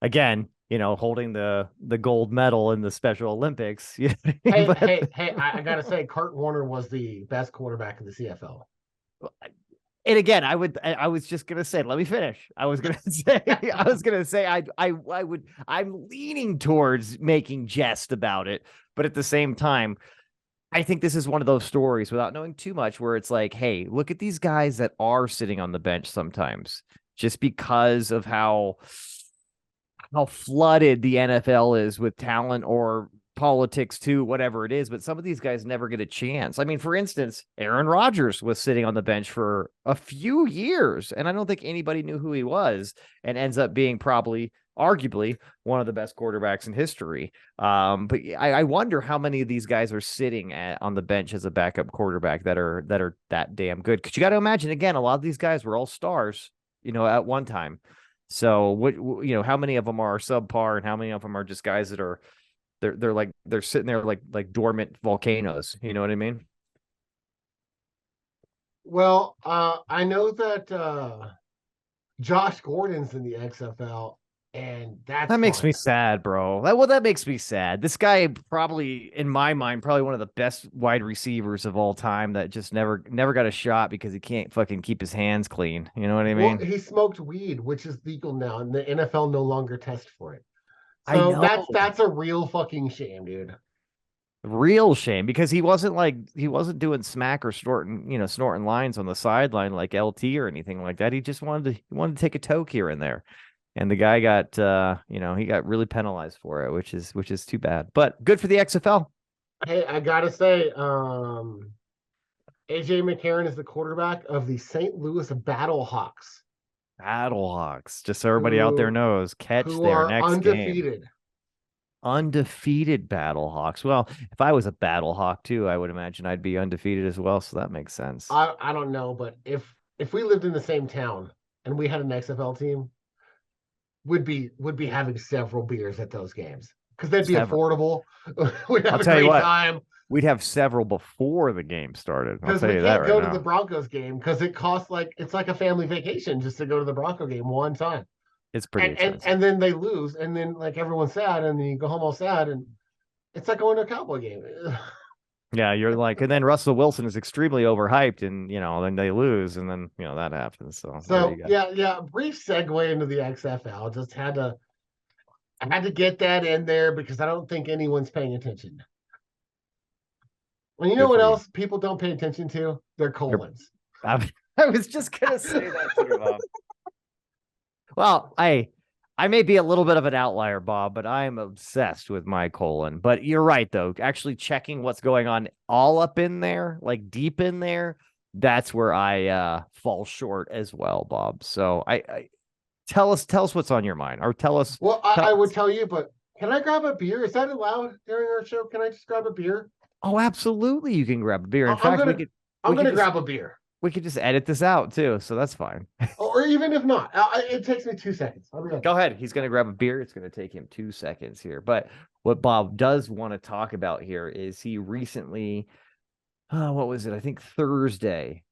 again, holding the gold medal in the Special Olympics. Hey, But hey, hey! I gotta say, Kurt Warner was the best quarterback in the CFL. and again, I was just gonna say, let me finish. I was gonna say, I'm leaning towards making jest about it, but at the same time, I think this is one of those stories without knowing too much where it's like, hey, look at these guys that are sitting on the bench sometimes just because of how flooded the NFL is with talent or politics too, whatever it is. But some of these guys never get a chance. I mean, for instance, Aaron Rodgers was sitting on the bench for a few years, and I don't think anybody knew who he was, and ends up being probably arguably one of the best quarterbacks in history. But I wonder how many of these guys are sitting on the bench as a backup quarterback that are that damn good. Because you got to imagine again, a lot of these guys were all stars, at one time. So how many of them are subpar, and how many of them are just guys that are they're sitting there like dormant volcanoes. You know what I mean? Well, I know that Josh Gordon's in the XFL, and that's That makes fun. me sad, bro. That makes me sad. This guy probably, in my mind, probably one of the best wide receivers of all time that just never got a shot because he can't fucking keep his hands clean. You know what I Well, mean? he smoked weed, which is legal now, and the NFL no longer tests for it. I So know. that's a real fucking shame, dude. Real shame because he wasn't doing smack or snorting lines on the sideline like LT or anything like that. He just wanted to take a toke here and there. And the guy got he got really penalized for it, which is too bad. But good for the XFL. Hey, I gotta say, AJ McCarron is the quarterback of the St. Louis Battlehawks, Battlehawks, just so everybody out there who knows, catch who their are next game. undefeated. Undefeated Battlehawks. Well, if I was a Battlehawk too, I would imagine I'd be undefeated as well. So that makes sense. I don't know, but if we lived in the same town and we had an XFL team, would be having several beers at those games because they'd be Several. affordable. We'd I'll have a tell you great what, time we'd have several before the game started. I'll because tell we you that can't right go to the now. Broncos game because it costs it's like a family vacation just to go to the Bronco game one time. It's pretty And expensive. then they lose, and then like everyone's sad, and then you go home all sad, and it's like going to a Cowboy game. Yeah, you're like, and then Russell Wilson is extremely overhyped, and then they lose, and then that happens. So there you So go. yeah, brief segue into the XFL. Just I had to get that in there because I don't think anyone's paying attention. And you know Good what for you. else people don't pay attention to? Their You're, colons. I was just gonna say that too, Bob. Well, I may be a little bit of an outlier, Bob, but I am obsessed with my colon. But you're right, though. Actually checking what's going on all up in there, like deep in there, that's where I fall short as well, Bob. So I tell us what's on your mind, or tell us. Well, I would tell you, but can I grab a beer? Is that allowed during our show? Can I just grab a beer? Oh, absolutely, you can grab a beer. In fact, I'm gonna grab a beer. We could just edit this out too, so that's fine. Or even if not, it takes me 2 seconds. Go ahead. He's going to grab a beer. It's going to take him 2 seconds here. But what Bob does want to talk about here is he recently, what was it? I think Thursday.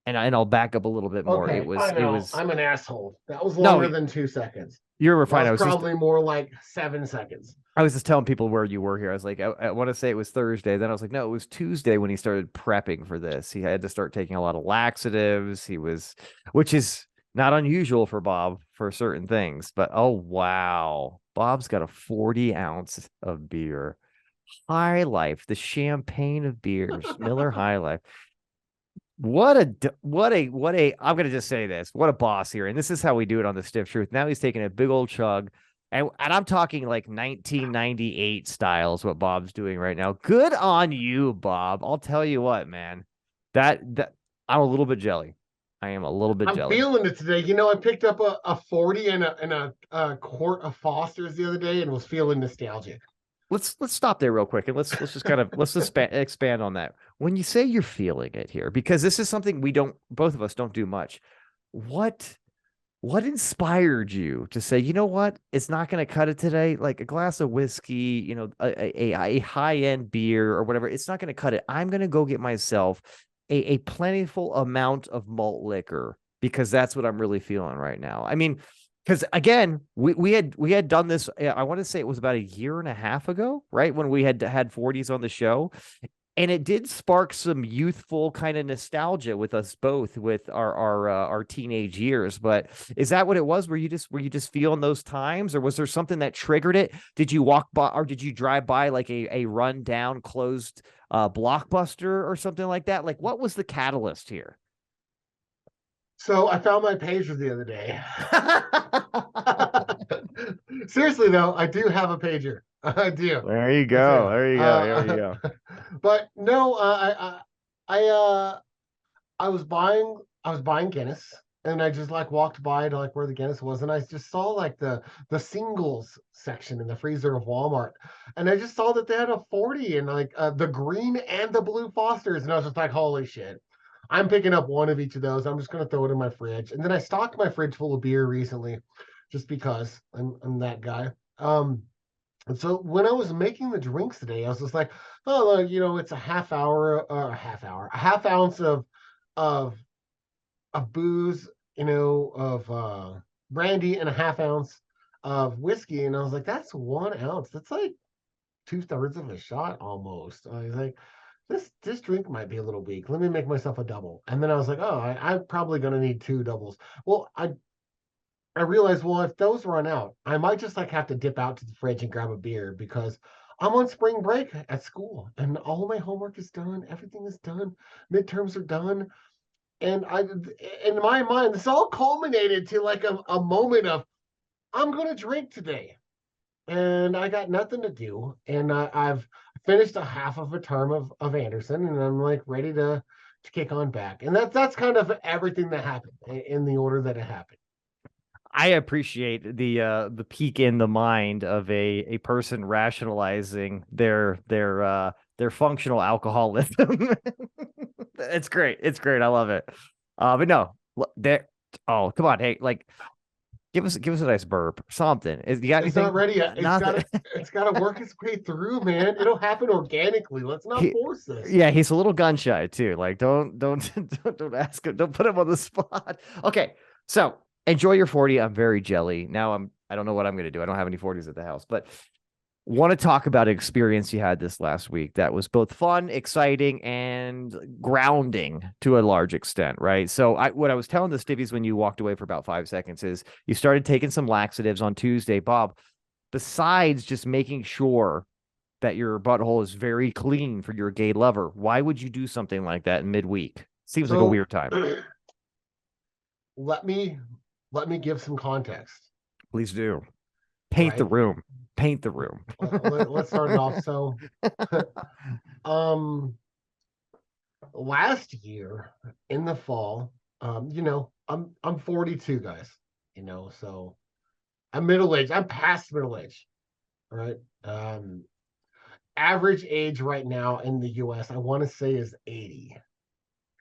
And I'll back up a little bit more. Okay, It was. I'm an asshole. That was longer than 2 seconds. You were fine. That was probably more like 7 seconds. I was just telling people where you were here. I was like, I want to say it was Thursday. Then I was like, no, it was Tuesday when he started prepping for this. He had to start taking a lot of laxatives. Which is not unusual for Bob for certain things. But oh, wow. Bob's got a 40 ounce of beer. High Life, the champagne of beers, Miller High Life. What a I'm going to just say this. What a boss here. And this is how we do it on the Stiff Truth. Now he's taking a big old chug. And I'm talking like 1998 styles, what Bob's doing right now. Good on you, Bob. I'll tell you what, man. That I'm a little bit jelly. I am a little bit jelly. I'm feeling it today. You know, I picked up a 40 and a quart of Foster's the other day and was feeling nostalgic. Let's stop there real quick and let's just kind of expand on that. When you say you're feeling it here, because this is something both of us don't do much. What inspired you to say, you know what, it's not going to cut it today? Like a glass of whiskey, you know, a high-end beer or whatever, it's not going to cut it. I'm going to go get myself a plentiful amount of malt liquor because that's what I'm really feeling right now. I mean, because again, we had done this. I want to say it was about a year and a half ago, right, when we had 40s on the show. And it did spark some youthful kind of nostalgia with us both, with our teenage years. But is that what it was? Were you just feeling those times, or was there something that triggered it? Did you walk by, or did you drive by like a run down closed Blockbuster or something like that? Like, what was the catalyst here? So I found my pager the other day. Seriously though, I do have a pager. I do. There you go. There you go. There you go. But no, I was buying Guinness, and I just like walked by to like where the Guinness was, and I just saw like the singles section in the freezer of Walmart, and I just saw that they had a 40 and like the green and the blue Fosters, and I was just like, holy shit. I'm picking up one of each of those. I'm just going to throw it in my fridge. And then I stocked my fridge full of beer recently just because I'm that guy. And so when I was making the drinks today, I was just like, oh, you know, it's a half ounce of booze, you know, of brandy and a half ounce of whiskey. And I was like, that's 1 ounce. That's like 2/3 of a shot almost. I was like, this drink might be a little weak. Let me make myself a double. And then I was like, oh, I'm probably going to need 2 doubles. Well, I realized, well, if those run out, I might just like have to dip out to the fridge and grab a beer because I'm on spring break at school and all my homework is done. Everything is done. Midterms are done. And in my mind, this all culminated to like a moment of, I'm going to drink today. And I got nothing to do. And I've finished a half of a term of Anderson, and I'm like ready to kick on back. And that's kind of everything that happened in the order that it happened. I appreciate the peek in the mind of a person rationalizing their functional alcoholism. It's great. It's great. I love it. But no, there. Oh, come on. Hey, like, give us a nice burp, something. You got anything? It's not ready yet. It's got to work its way through, man. It'll happen organically. Let's not force this. Yeah, he's a little gun shy too. Like, don't ask him. Don't put him on the spot. Okay, so enjoy your 40. I'm very jelly now. I don't know what I'm gonna do. I don't have any 40s at the house, but want to talk about an experience you had this last week that was both fun, exciting, and grounding to a large extent, right? So what I was telling the Stivvies when you walked away for about 5 seconds is you started taking some laxatives on Tuesday, Bob. Besides just making sure that your butthole is very clean for your gay lover, why would you do something like that in midweek? Seems like a weird time. let me give some context. Please do. Paint the Right? room. Paint the room. Let's start it off. So, last year in the fall, I'm 42, guys. So I'm middle aged. I'm past middle age. Right. Average age right now in the U.S. I want to say is 80.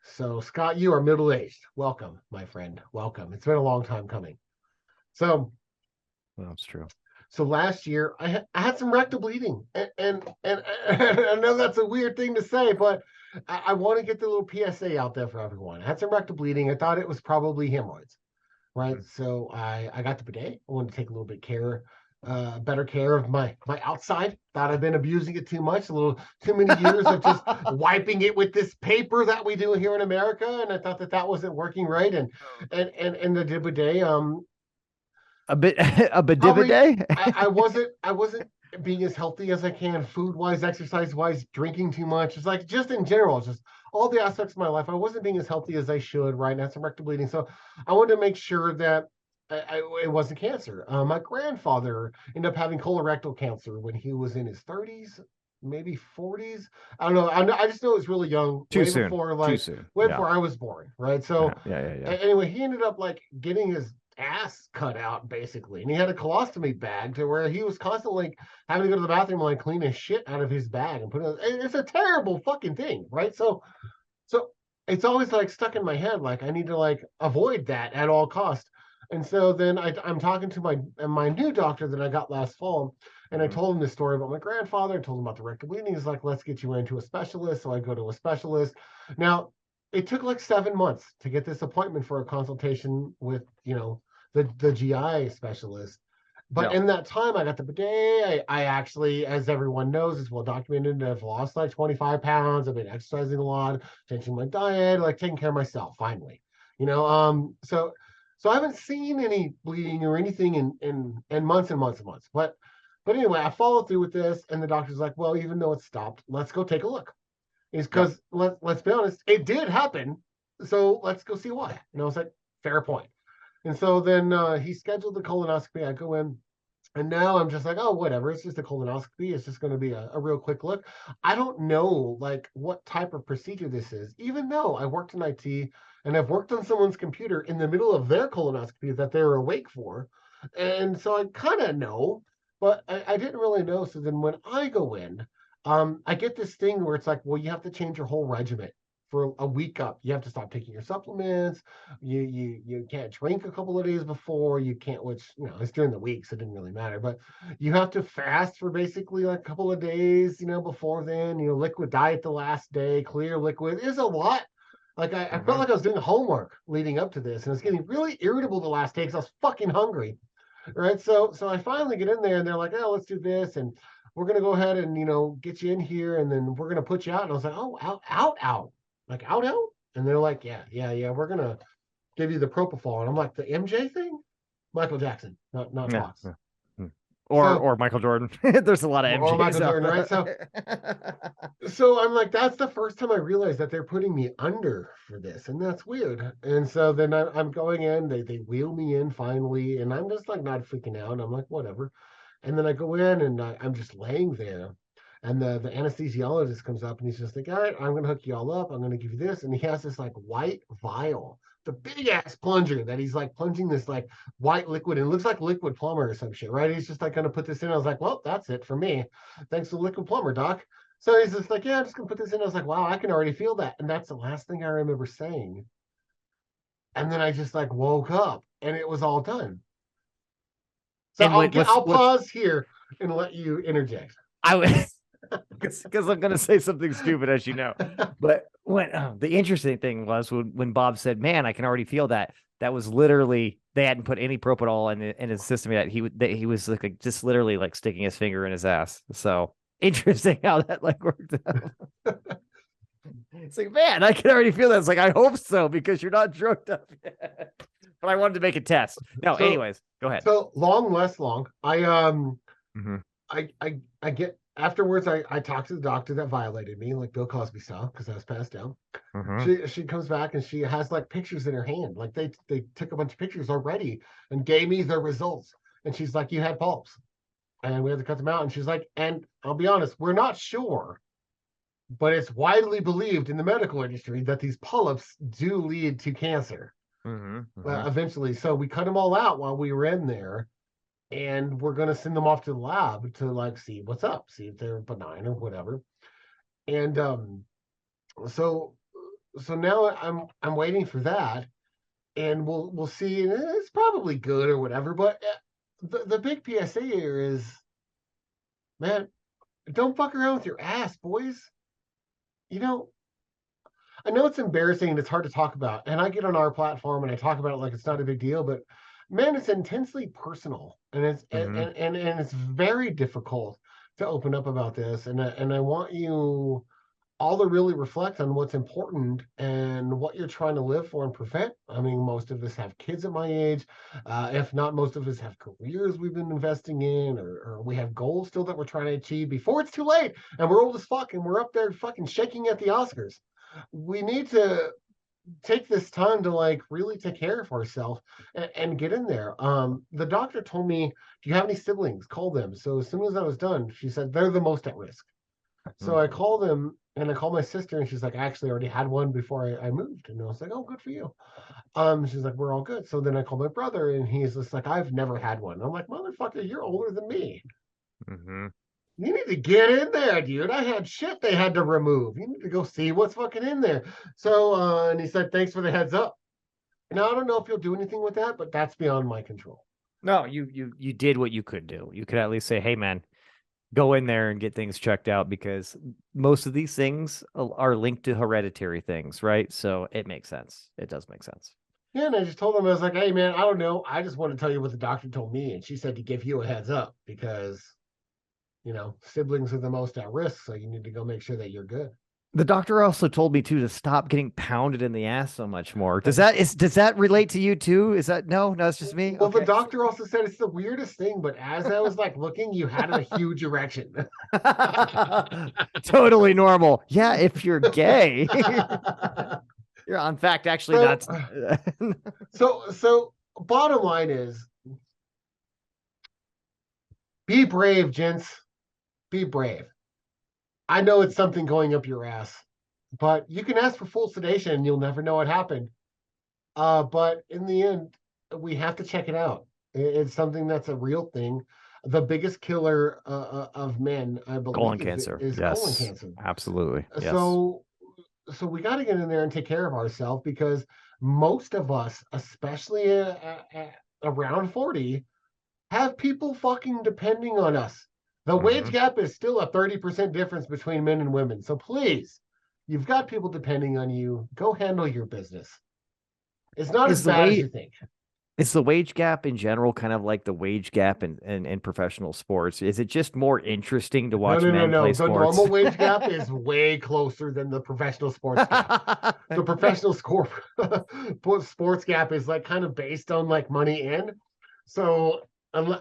So Scott, you are middle aged. Welcome, my friend. Welcome. It's been a long time coming. So That's true. So last year I had some rectal bleeding, and I know that's a weird thing to say, but I want to get the little PSA out there for everyone. I had some rectal bleeding. I thought it was probably hemorrhoids, right? So I got the bidet. I wanted to take a little bit better care of my outside. Thought I've been abusing it too much, a little too many years of just wiping it with this paper that we do here in America, and I thought that wasn't working right. And the bidet, a probably bidet. I wasn't being as healthy as I can, food wise, exercise wise, drinking too much. It's like just in general, just all the aspects of my life. I wasn't being as healthy as I should, right? And I had some rectal bleeding. So I wanted to make sure that it wasn't cancer. My grandfather ended up having colorectal cancer when he was in his 30s, maybe 40s. I don't know. I just know it was really young, Too way soon. before Too soon. way Yeah. before I was born, right? So Yeah. anyway, he ended up like getting his ass cut out basically, and he had a colostomy bag to where he was constantly having to go to the bathroom and like clean his shit out of his bag and put it. It's a terrible fucking thing, right? So it's always like stuck in my head, like I need to like avoid that at all costs. And so then I'm talking to my new doctor that I got last fall, and I told him this story about my grandfather. I told him about the rectal bleeding. He's like, let's get you into a specialist. So I go to a specialist. Now it took like 7 months to get this appointment for a consultation with the GI specialist. But Yeah. in that time, I got the bidet. I actually, as everyone knows, it's well documented. I've lost like 25 pounds. I've been exercising a lot, changing my diet, like taking care of myself. Finally, so I haven't seen any bleeding or anything in months and months and months. But anyway, I followed through with this, and the doctor's like, well, even though it's stopped, let's go take a look. Is because let's be honest, it did happen. So let's go see why. And I was like, fair point. And so then he scheduled the colonoscopy. I go in, and now I'm just like, oh, whatever. It's just a colonoscopy. It's just going to be a real quick look. I don't know like what type of procedure this is, even though I worked in IT and I've worked on someone's computer in the middle of their colonoscopy that they're awake for. And so I kind of know, but I didn't really know. So then when I go in, I get this thing where it's like, well, you have to change your whole regimen for a week up. You have to stop taking your supplements. You can't drink a couple of days before. You can't, which it's during the week, so it didn't really matter. But you have to fast for basically like a couple of days, before then. Liquid diet the last day, clear liquid. It's a lot. Like I felt like I was doing homework leading up to this, and I was getting really irritable the last day because I was fucking hungry. Right. So I finally get in there, and they're like, oh, let's do this, and we're gonna go ahead and get you in here, and then we're gonna put you out. And I was like, oh, out, like out. And they're like, yeah, we're gonna give you the propofol. And I'm like, the MJ thing, Michael Jackson, not Fox. Or Michael Jordan. There's a lot of MJs or Michael Jordan, right? So I'm like, that's the first time I realized that they're putting me under for this, and that's weird. And so then I'm going in, they wheel me in finally, and I'm just like not freaking out. I'm like, whatever. And then I go in, and I'm just laying there, and the anesthesiologist comes up, and he's just like, all right, I'm gonna hook you all up. I'm gonna give you this, and he has this like white vial, the big ass plunger that he's like plunging this like white liquid, and it looks like liquid plumber or some shit, right? He's just like gonna put this in. I was like, well, that's it for me. Thanks to liquid plumber, doc. So he's just like, yeah, I'm just gonna put this in. I was like, wow, I can already feel that. And that's the last thing I remember saying. And then I just like woke up, and it was all done. So I'll pause here and let you interject. I was because I'm going to say something stupid, as you know. But when the interesting thing was when Bob said, "Man, I can already feel that." That was literally they hadn't put any propanol in his system yet. He was like just literally like sticking his finger in his ass. So interesting how that like worked out. It's like, man, I can already feel that. It's like, I hope so, because you're not drugged up yet. But I wanted to make a test. No, anyways, go ahead. So less long. I I get afterwards. I talked to the doctor that violated me, like Bill Cosby style, because I was passed out. She comes back and she has like pictures in her hand, like they took a bunch of pictures already and gave me the results. And she's like, "You had polyps, and we had to cut them out." And she's like, "And I'll be honest, we're not sure, but it's widely believed in the medical industry that these polyps do lead to cancer eventually. So we cut them all out while we were in there." And we're going to send them off to the lab to like see what's up, see if they're benign or whatever. And so so now I'm waiting for that, and we'll see. And it's probably good or whatever. But the big PSA here is, man, don't fuck around with your ass, boys. You know, I know it's embarrassing and it's hard to talk about. And I get on our platform and I talk about it like it's not a big deal, but man, it's intensely personal, and and it's very difficult to open up about this. And I want you all to really reflect on what's important and what you're trying to live for and prevent. I mean, most of us have kids at my age. If not, most of us have careers we've been investing in, or we have goals still that we're trying to achieve before it's too late. And we're old as fuck and we're up there fucking shaking at the Oscars. We need to take this time to like really take care of ourselves and get in there. The doctor told me, "Do you have any siblings? Call them." So as soon as I was done, she said they're the most at risk. So I called them and I called my sister, and she's like, "I actually already had one before I moved." And I was like, "Oh, good for you." She's like, "We're all good." So then I called my brother, and he's just like, "I've never had one." I'm like, "Motherfucker, you're older than me. You need to get in there, dude. I had shit they had to remove. You need to go see what's fucking in there." So and he said, "Thanks for the heads up." Now I don't know if you'll do anything with that, but that's beyond my control. No, you did what you could do. You could at least say, "Hey, man, go in there and get things checked out," because most of these things are linked to hereditary things, right? So it makes sense. It does make sense. Yeah, and I just told him, I was like, "Hey, man, I don't know. I just want to tell you what the doctor told me, and she said to give you a heads up because siblings are the most at risk, so you need to go make sure that you're good." The doctor also told me too to stop getting pounded in the ass so much more. Does that relate to you too? Is that no, it's just me. Well, the doctor also said it's the weirdest thing, but as I was like looking, you had a huge erection. Totally normal. Yeah, if you're gay. You're in fact actually that's so bottom line is, be brave, gents. Be brave. I know it's something going up your ass, but you can ask for full sedation and you'll never know what happened. But in the end, we have to check it out. It's something that's a real thing. The biggest killer of men, I believe, colon cancer. Is yes, colon cancer. Absolutely. Yes. So we got to get in there and take care of ourselves, because most of us, especially around 40, have people fucking depending on us. The wage gap is still a 30% difference between men and women. So please, you've got people depending on you. Go handle your business. It's not as bad as you think. Is the wage gap in general kind of like the wage gap in professional sports? Is it just more interesting to watch men play sports? The normal wage gap is way closer than the professional sports gap. The professional sports gap is like kind of based on like money in. So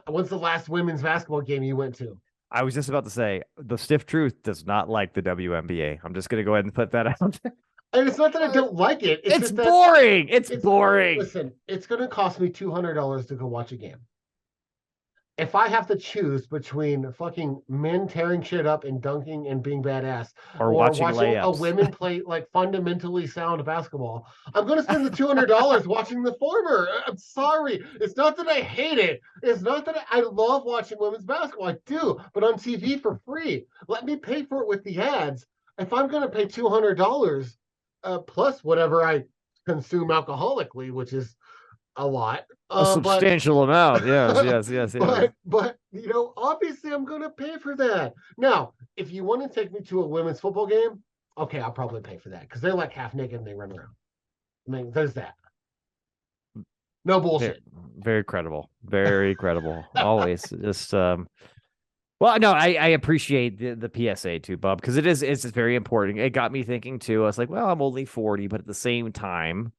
what's the last women's basketball game you went to? I was just about to say, the stiff truth does not like the WNBA. I'm just going to go ahead and put that out there. And it's not that I don't like it. It's boring. It's boring. Listen, it's going to cost me $200 to go watch a game. If I have to choose between fucking men tearing shit up and dunking and being badass, or watching a women play like fundamentally sound basketball, I'm going to spend the $200 watching the former. I'm sorry. It's not that I hate it. It's not that I love watching women's basketball. I do, but on TV for free. Let me pay for it with the ads. If I'm going to pay $200 plus whatever I consume alcoholically, which is a lot, a substantial amount. Yes. But obviously I'm going to pay for that. Now, if you want to take me to a women's football game, okay, I'll probably pay for that, because they're like half naked and they run around. I mean, there's that. No bullshit. Very credible. Very credible. Always just well, no, I appreciate the PSA too, Bob, because it's very important. It got me thinking too. I was like, well, I'm only 40, but at the same time,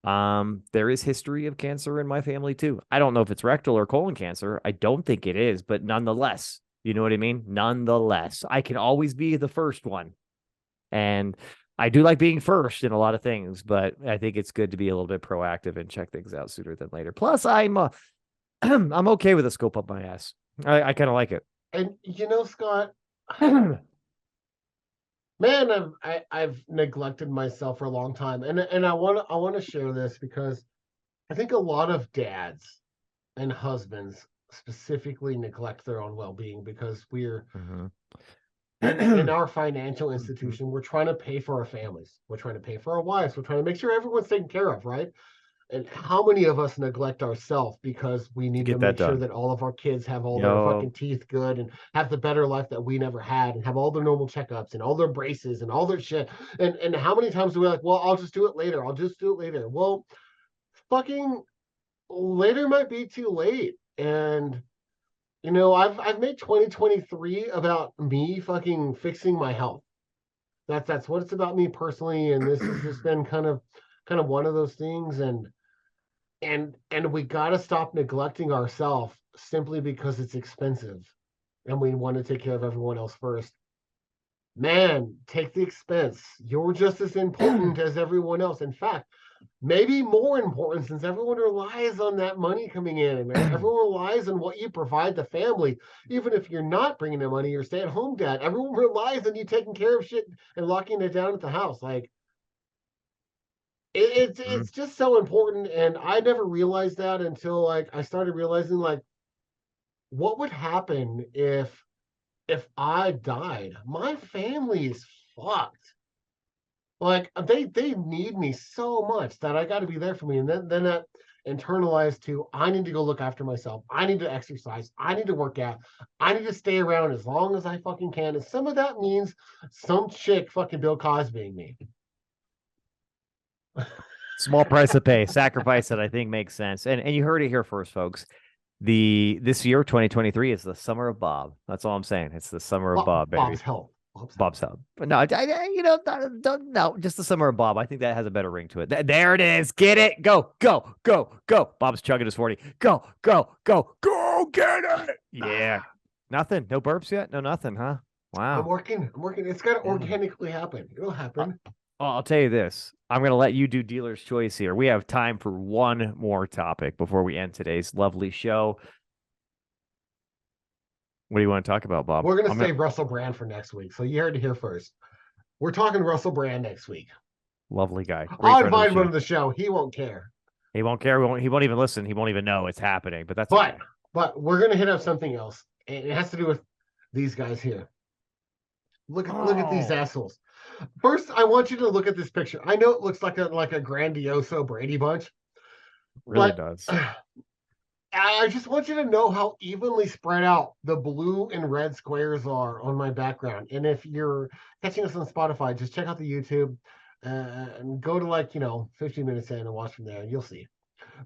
there is history of cancer in my family too. I don't know if it's rectal or colon cancer. I don't think it is, but nonetheless, You know what I mean? Nonetheless, I can always be the first one. And I do like being first in a lot of things, but I think it's good to be a little bit proactive and check things out sooner than later. Plus, I'm I'm okay with a scope up my ass. I kind of like it. And Scott, man, I've neglected myself for a long time, and I want to share this because I think a lot of dads and husbands specifically neglect their own well-being because we're in our financial institution, we're trying to pay for our families, we're trying to pay for our wives, we're trying to make sure everyone's taken care of, right? And how many of us neglect ourselves because we need to make sure that all of our kids have all their fucking teeth good and have the better life that we never had and have all their normal checkups and all their braces and all their shit. And how many times do we like, well, I'll just do it later. I'll just do it later. Well, fucking later might be too late. And I've made 2023 about me fucking fixing my health. That's what it's about me personally. And this has just been kind of one of those things. And we got to stop neglecting ourselves simply because it's expensive and we want to take care of everyone else first. Man, take the expense. You're just as important as everyone else. In fact, maybe more important, since everyone relies on that money coming in. Man. Everyone relies on what you provide the family. Even if you're not bringing the money, you're stay-at-home dad. Everyone relies on you taking care of shit and locking it down at the house. Like, it's just so important, and I never realized that until like I started realizing like what would happen if I died. My family is fucked. Like they need me so much that I got to be there for me, and then that internalized to I need to go look after myself. I need to exercise. I need to work out. I need to stay around as long as I fucking can. And some of that means some chick fucking Bill Cosbying me. Small price to pay, sacrifice that I think makes sense. And you heard it here first, folks. This year, 2023, is the summer of Bob. That's all I'm saying. It's the summer of Bob, baby. Bob's health. Bob's health. But no, no, just the summer of Bob. I think that has a better ring to it. There it is. Get it. Go, go, go, go. Bob's chugging his 40. Go, go, go, go. Get it. Yeah. Nothing. No burps yet. No nothing, huh? Wow. I'm working. It's got to organically happen. It'll happen. I'll tell you this. I'm going to let you do dealer's choice here. We have time for one more topic before we end today's lovely show. What do you want to talk about, Bob? We're going to save Russell Brand for next week. So you heard it here first. We're talking Russell Brand next week. Lovely guy. I'll invite him to the show. He won't care. He won't care. He won't even listen. He won't even know it's happening. But okay. But we're going to hit up something else. And it has to do with these guys here. Look at these assholes. First, I want you to look at this picture. I know it looks like a grandioso Brady Bunch. Really does. I just want you to know how evenly spread out the blue and red squares are on my background. And if you're catching us on Spotify, just check out the YouTube and go to 15 minutes in and watch from there, and you'll see.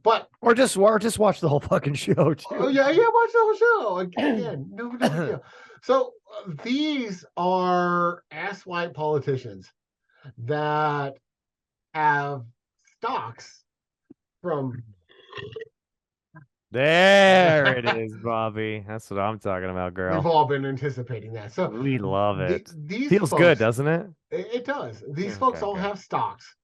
But or just watch the whole fucking show too. Oh yeah, watch the whole show again. No big deal. So these are ass-white politicians that have stocks from. There it is, Bobby. That's what I'm talking about, girl. We've all been anticipating that. So we love it. These feels folks, good, doesn't it? It does. These folks all have stocks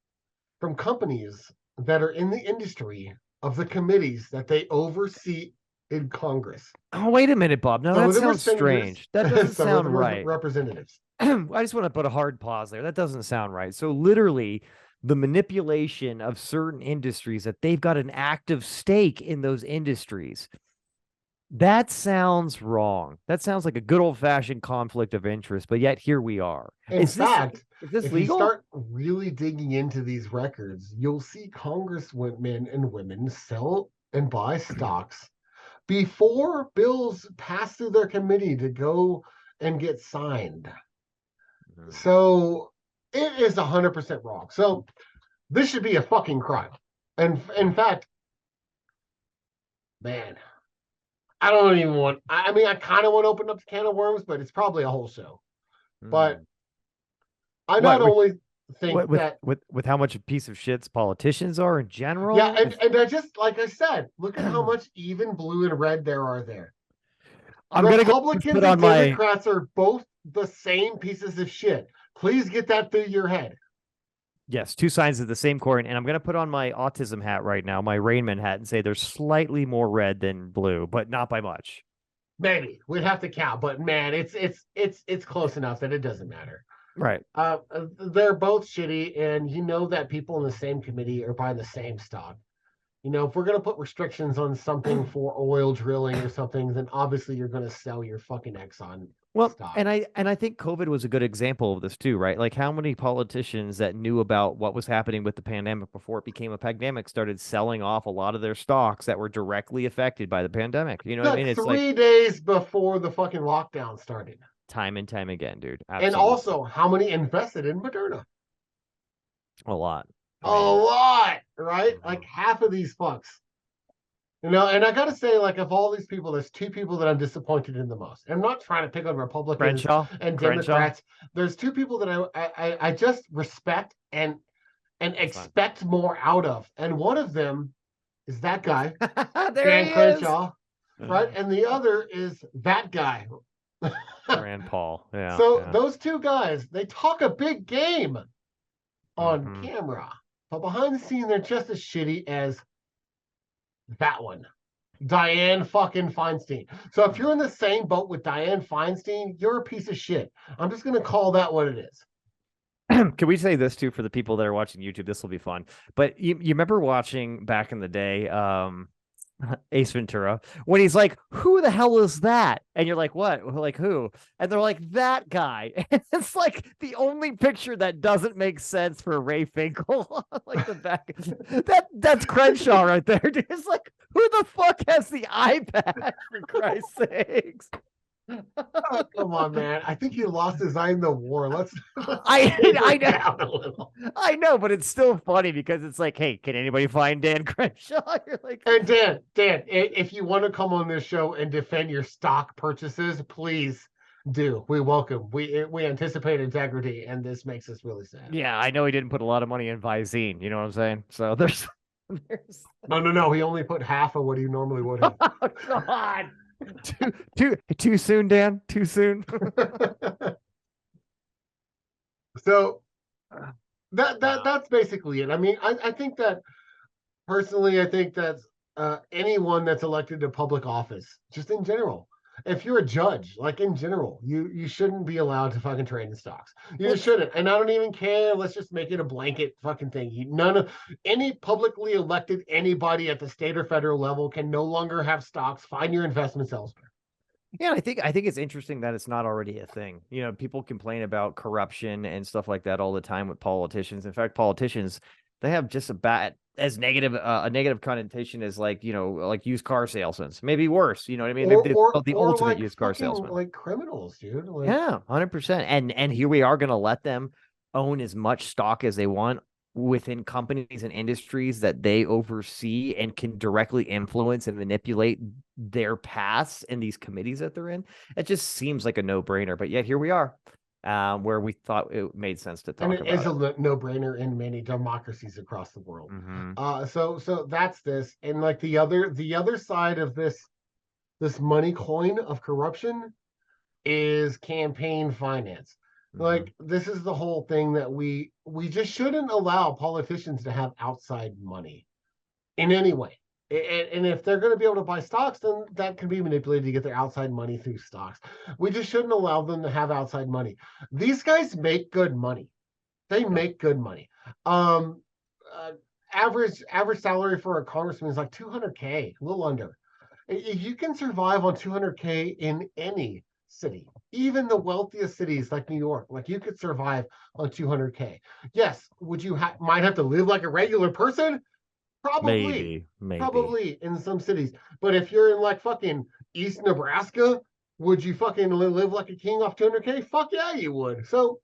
from companies that are in the industry of the committees that they oversee in Congress. Oh, wait a minute, Bob. No, that sounds strange. That doesn't sound right. Representatives. I just want to put a hard pause there. That doesn't sound right. So literally the manipulation of certain industries, that they've got an active stake in those industries. That sounds wrong. That sounds like a good old-fashioned conflict of interest, but yet here we are. Is this legal? If you start really digging into these records, you'll see congressmen and women sell and buy stocks before bills pass through their committee to go and get signed. So it is 100% wrong. So this should be a fucking crime. And in fact, man, I don't even want, I mean, I kind of want to open up the can of worms, but it's probably a whole show. But I not only think that with how much a piece of shits politicians are in general. Yeah, and I just, like I said, look at how much even blue and red there are there. I'm gonna go Republicans put and on my Democrats are both the same pieces of shit. Please get that through your head. yes, two sides of the same coin, and I'm gonna put on my autism hat right now, my Rainman hat, and say they're slightly more red than blue, but not by much. Maybe we'd have to count, but man, it's close enough that it doesn't matter. Right. They're both shitty, and you know that people in the same committee are buying the same stock. You know, if we're going to put restrictions on something for oil drilling or something, then obviously you're going to sell your fucking Exxon Well, stock. and I think COVID was a good example of this too, right? Like how many politicians that knew about what was happening with the pandemic before it became a pandemic started selling off a lot of their stocks that were directly affected by the pandemic. You know what I mean? It's like 3 days before the fucking lockdown started. time and time again, dude. And Absolutely. also, how many invested in Moderna? A lot. A lot, right? Mhm. Like half of these fucks. You know, and I got to say, like, of all these people, there's two people that I'm disappointed in the most. I'm not trying to pick on Republicans Crenshaw and Crenshaw. Democrats. There's two people that I just respect and expect more out of. And one of them is that guy, There Dan he Crenshaw, is. right? And the other is that guy. Rand Paul. Yeah. So yeah. those two guys, they talk a big game on Mhm. camera, but behind the scenes, they're just as shitty as that one, Diane fucking Feinstein. So if you're in the same boat with Diane Feinstein, you're a piece of shit. I'm just gonna call that what it is. Can we say this too for the people that are watching YouTube? This will be fun. But you remember watching back in the day, Ace Ventura, when he's like, "Who the hell is that?" And you're like, "What? Like who?" And they're like, "That guy." And it's like the only picture that doesn't make sense for Ray Finkel. Like the back, that's Crenshaw right there. Dude. It's like, who the fuck has the iPad? For Christ's sakes. Oh, come on, man. I think he lost his eye in the war. Let's I taper know. down a little. I know, but it's still funny because it's like, hey, can anybody find Dan Crenshaw? You're like, And Dan, if you want to come on this show and defend your stock purchases, please do. We welcome. We anticipate integrity, and this makes us really sad. yeah, I know he didn't put a lot of money in Visine. You know what I'm saying? So there's. No. He only put half of what he normally would have. Oh God. Too soon, Dan. Too soon. So that's basically it. I mean, I think that personally, I think that anyone that's elected to public office, just in general, if you're a judge, like in general, you shouldn't be allowed to fucking trade in stocks. You just shouldn't. And I don't even care. Let's just make it a blanket fucking thing. None of any publicly elected anybody at the state or federal level can no longer have stocks. Find your investments elsewhere. Yeah, I think it's interesting that it's not already a thing. You know, people complain about corruption and stuff like that all the time with politicians. In fact, politicians, they have just as negative a negative connotation as like used car salesmen, maybe worse. You know what I mean? Or the ultimate like used car fucking, salesman, like criminals, dude. Like, yeah, 100%. And here we are going to let them own as much stock as they want within companies and industries that they oversee and can directly influence and manipulate their paths in these committees that they're in. It just seems like a no-brainer, but yet here we are, where we thought it made sense to talk and it about is a no-brainer in many democracies across the world. Mm-hmm. So that's this, and like the other side of this money coin of corruption is campaign finance. Like, this is the whole thing that we just shouldn't allow politicians to have outside money in any way. And if they're going to be able to buy stocks, then that can be manipulated to get their outside money through stocks. We just shouldn't allow them to have outside money. These guys make good money. They make good money. Average salary for a congressman is like $200K, a little under. You can survive on $200K in any city, even the wealthiest cities like New York. Like, you could survive on $200K. Yes, would you might have to live like a regular person? Probably, probably in some cities. But if you're in like fucking East Nebraska, would you fucking live like a king off 200K? Fuck yeah, you would. So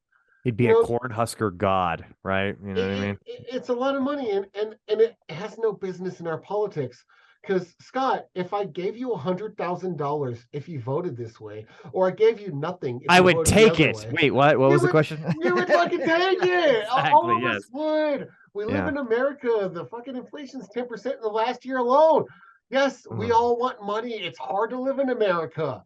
he'd be a cornhusker god, right? You know what I mean? It's a lot of money, and it has no business in our politics. Because, Scott, if I gave you $100,000 if you voted this way, or I gave you nothing, I would take it. Wait, what? What was the question? You would fucking take it. Exactly, All of us would. We live in America. The fucking inflation's 10% in the last year alone. Yes, we all want money. It's hard to live in America.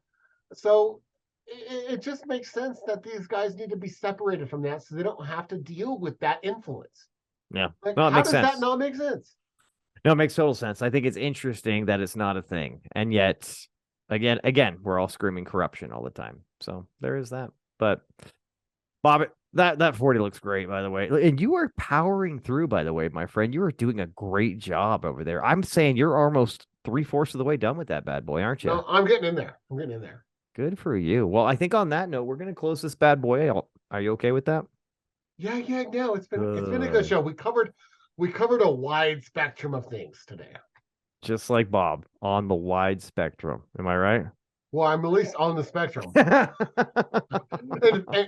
So it just makes sense that these guys need to be separated from that so they don't have to deal with that influence. Yeah. Like, No, it how makes does that sense. not make sense? No, it makes total sense. I think it's interesting that it's not a thing. And yet, again, we're all screaming corruption all the time. So there is that. But Bob, that 40 looks great, by the way. And you are powering through, by the way, my friend. You are doing a great job over there. I'm saying you're almost 3/4 of the way done with that bad boy, aren't you? No, I'm getting in there. I'm getting in there. Good for you. Well, I think on that note, we're going to close this bad boy out. Are you okay with that? Yeah, no, it's been a good show. We covered a wide spectrum of things today. Just like Bob on the wide spectrum. Am I right? Well, I'm at least on the spectrum.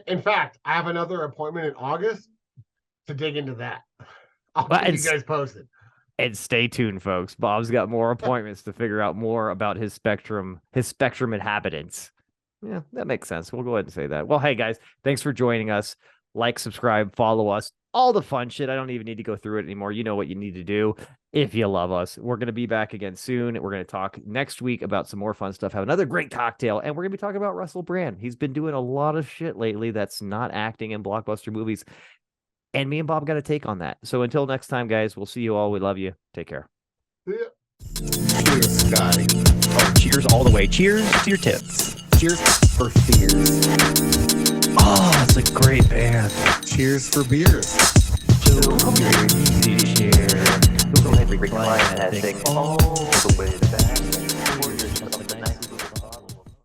in fact, I have another appointment in August to dig into that. I'll keep you guys posted. And stay tuned, folks. Bob's got more appointments to figure out more about his spectrum inhabitants. Yeah, that makes sense. We'll go ahead and say that. Well, hey, guys, thanks for joining us. Like, subscribe, follow us, all the fun shit. I don't even need to go through it anymore. You know what you need to do if you love us. We're going to be back again soon. We're going to talk next week about some more fun stuff, have another great cocktail, and we're going to be talking about Russell Brand. He's been doing a lot of shit lately that's not acting in blockbuster movies, and me and Bob got a take on that. So until next time, guys, we'll see you all. We love you. Take care. Yeah. Cheers, Scotty. Oh, cheers all the way. Cheers to your tits. Cheers for fears. Oh, it's a great band. Cheers for beers. So easy to share. Go ahead and recline that thing all the way.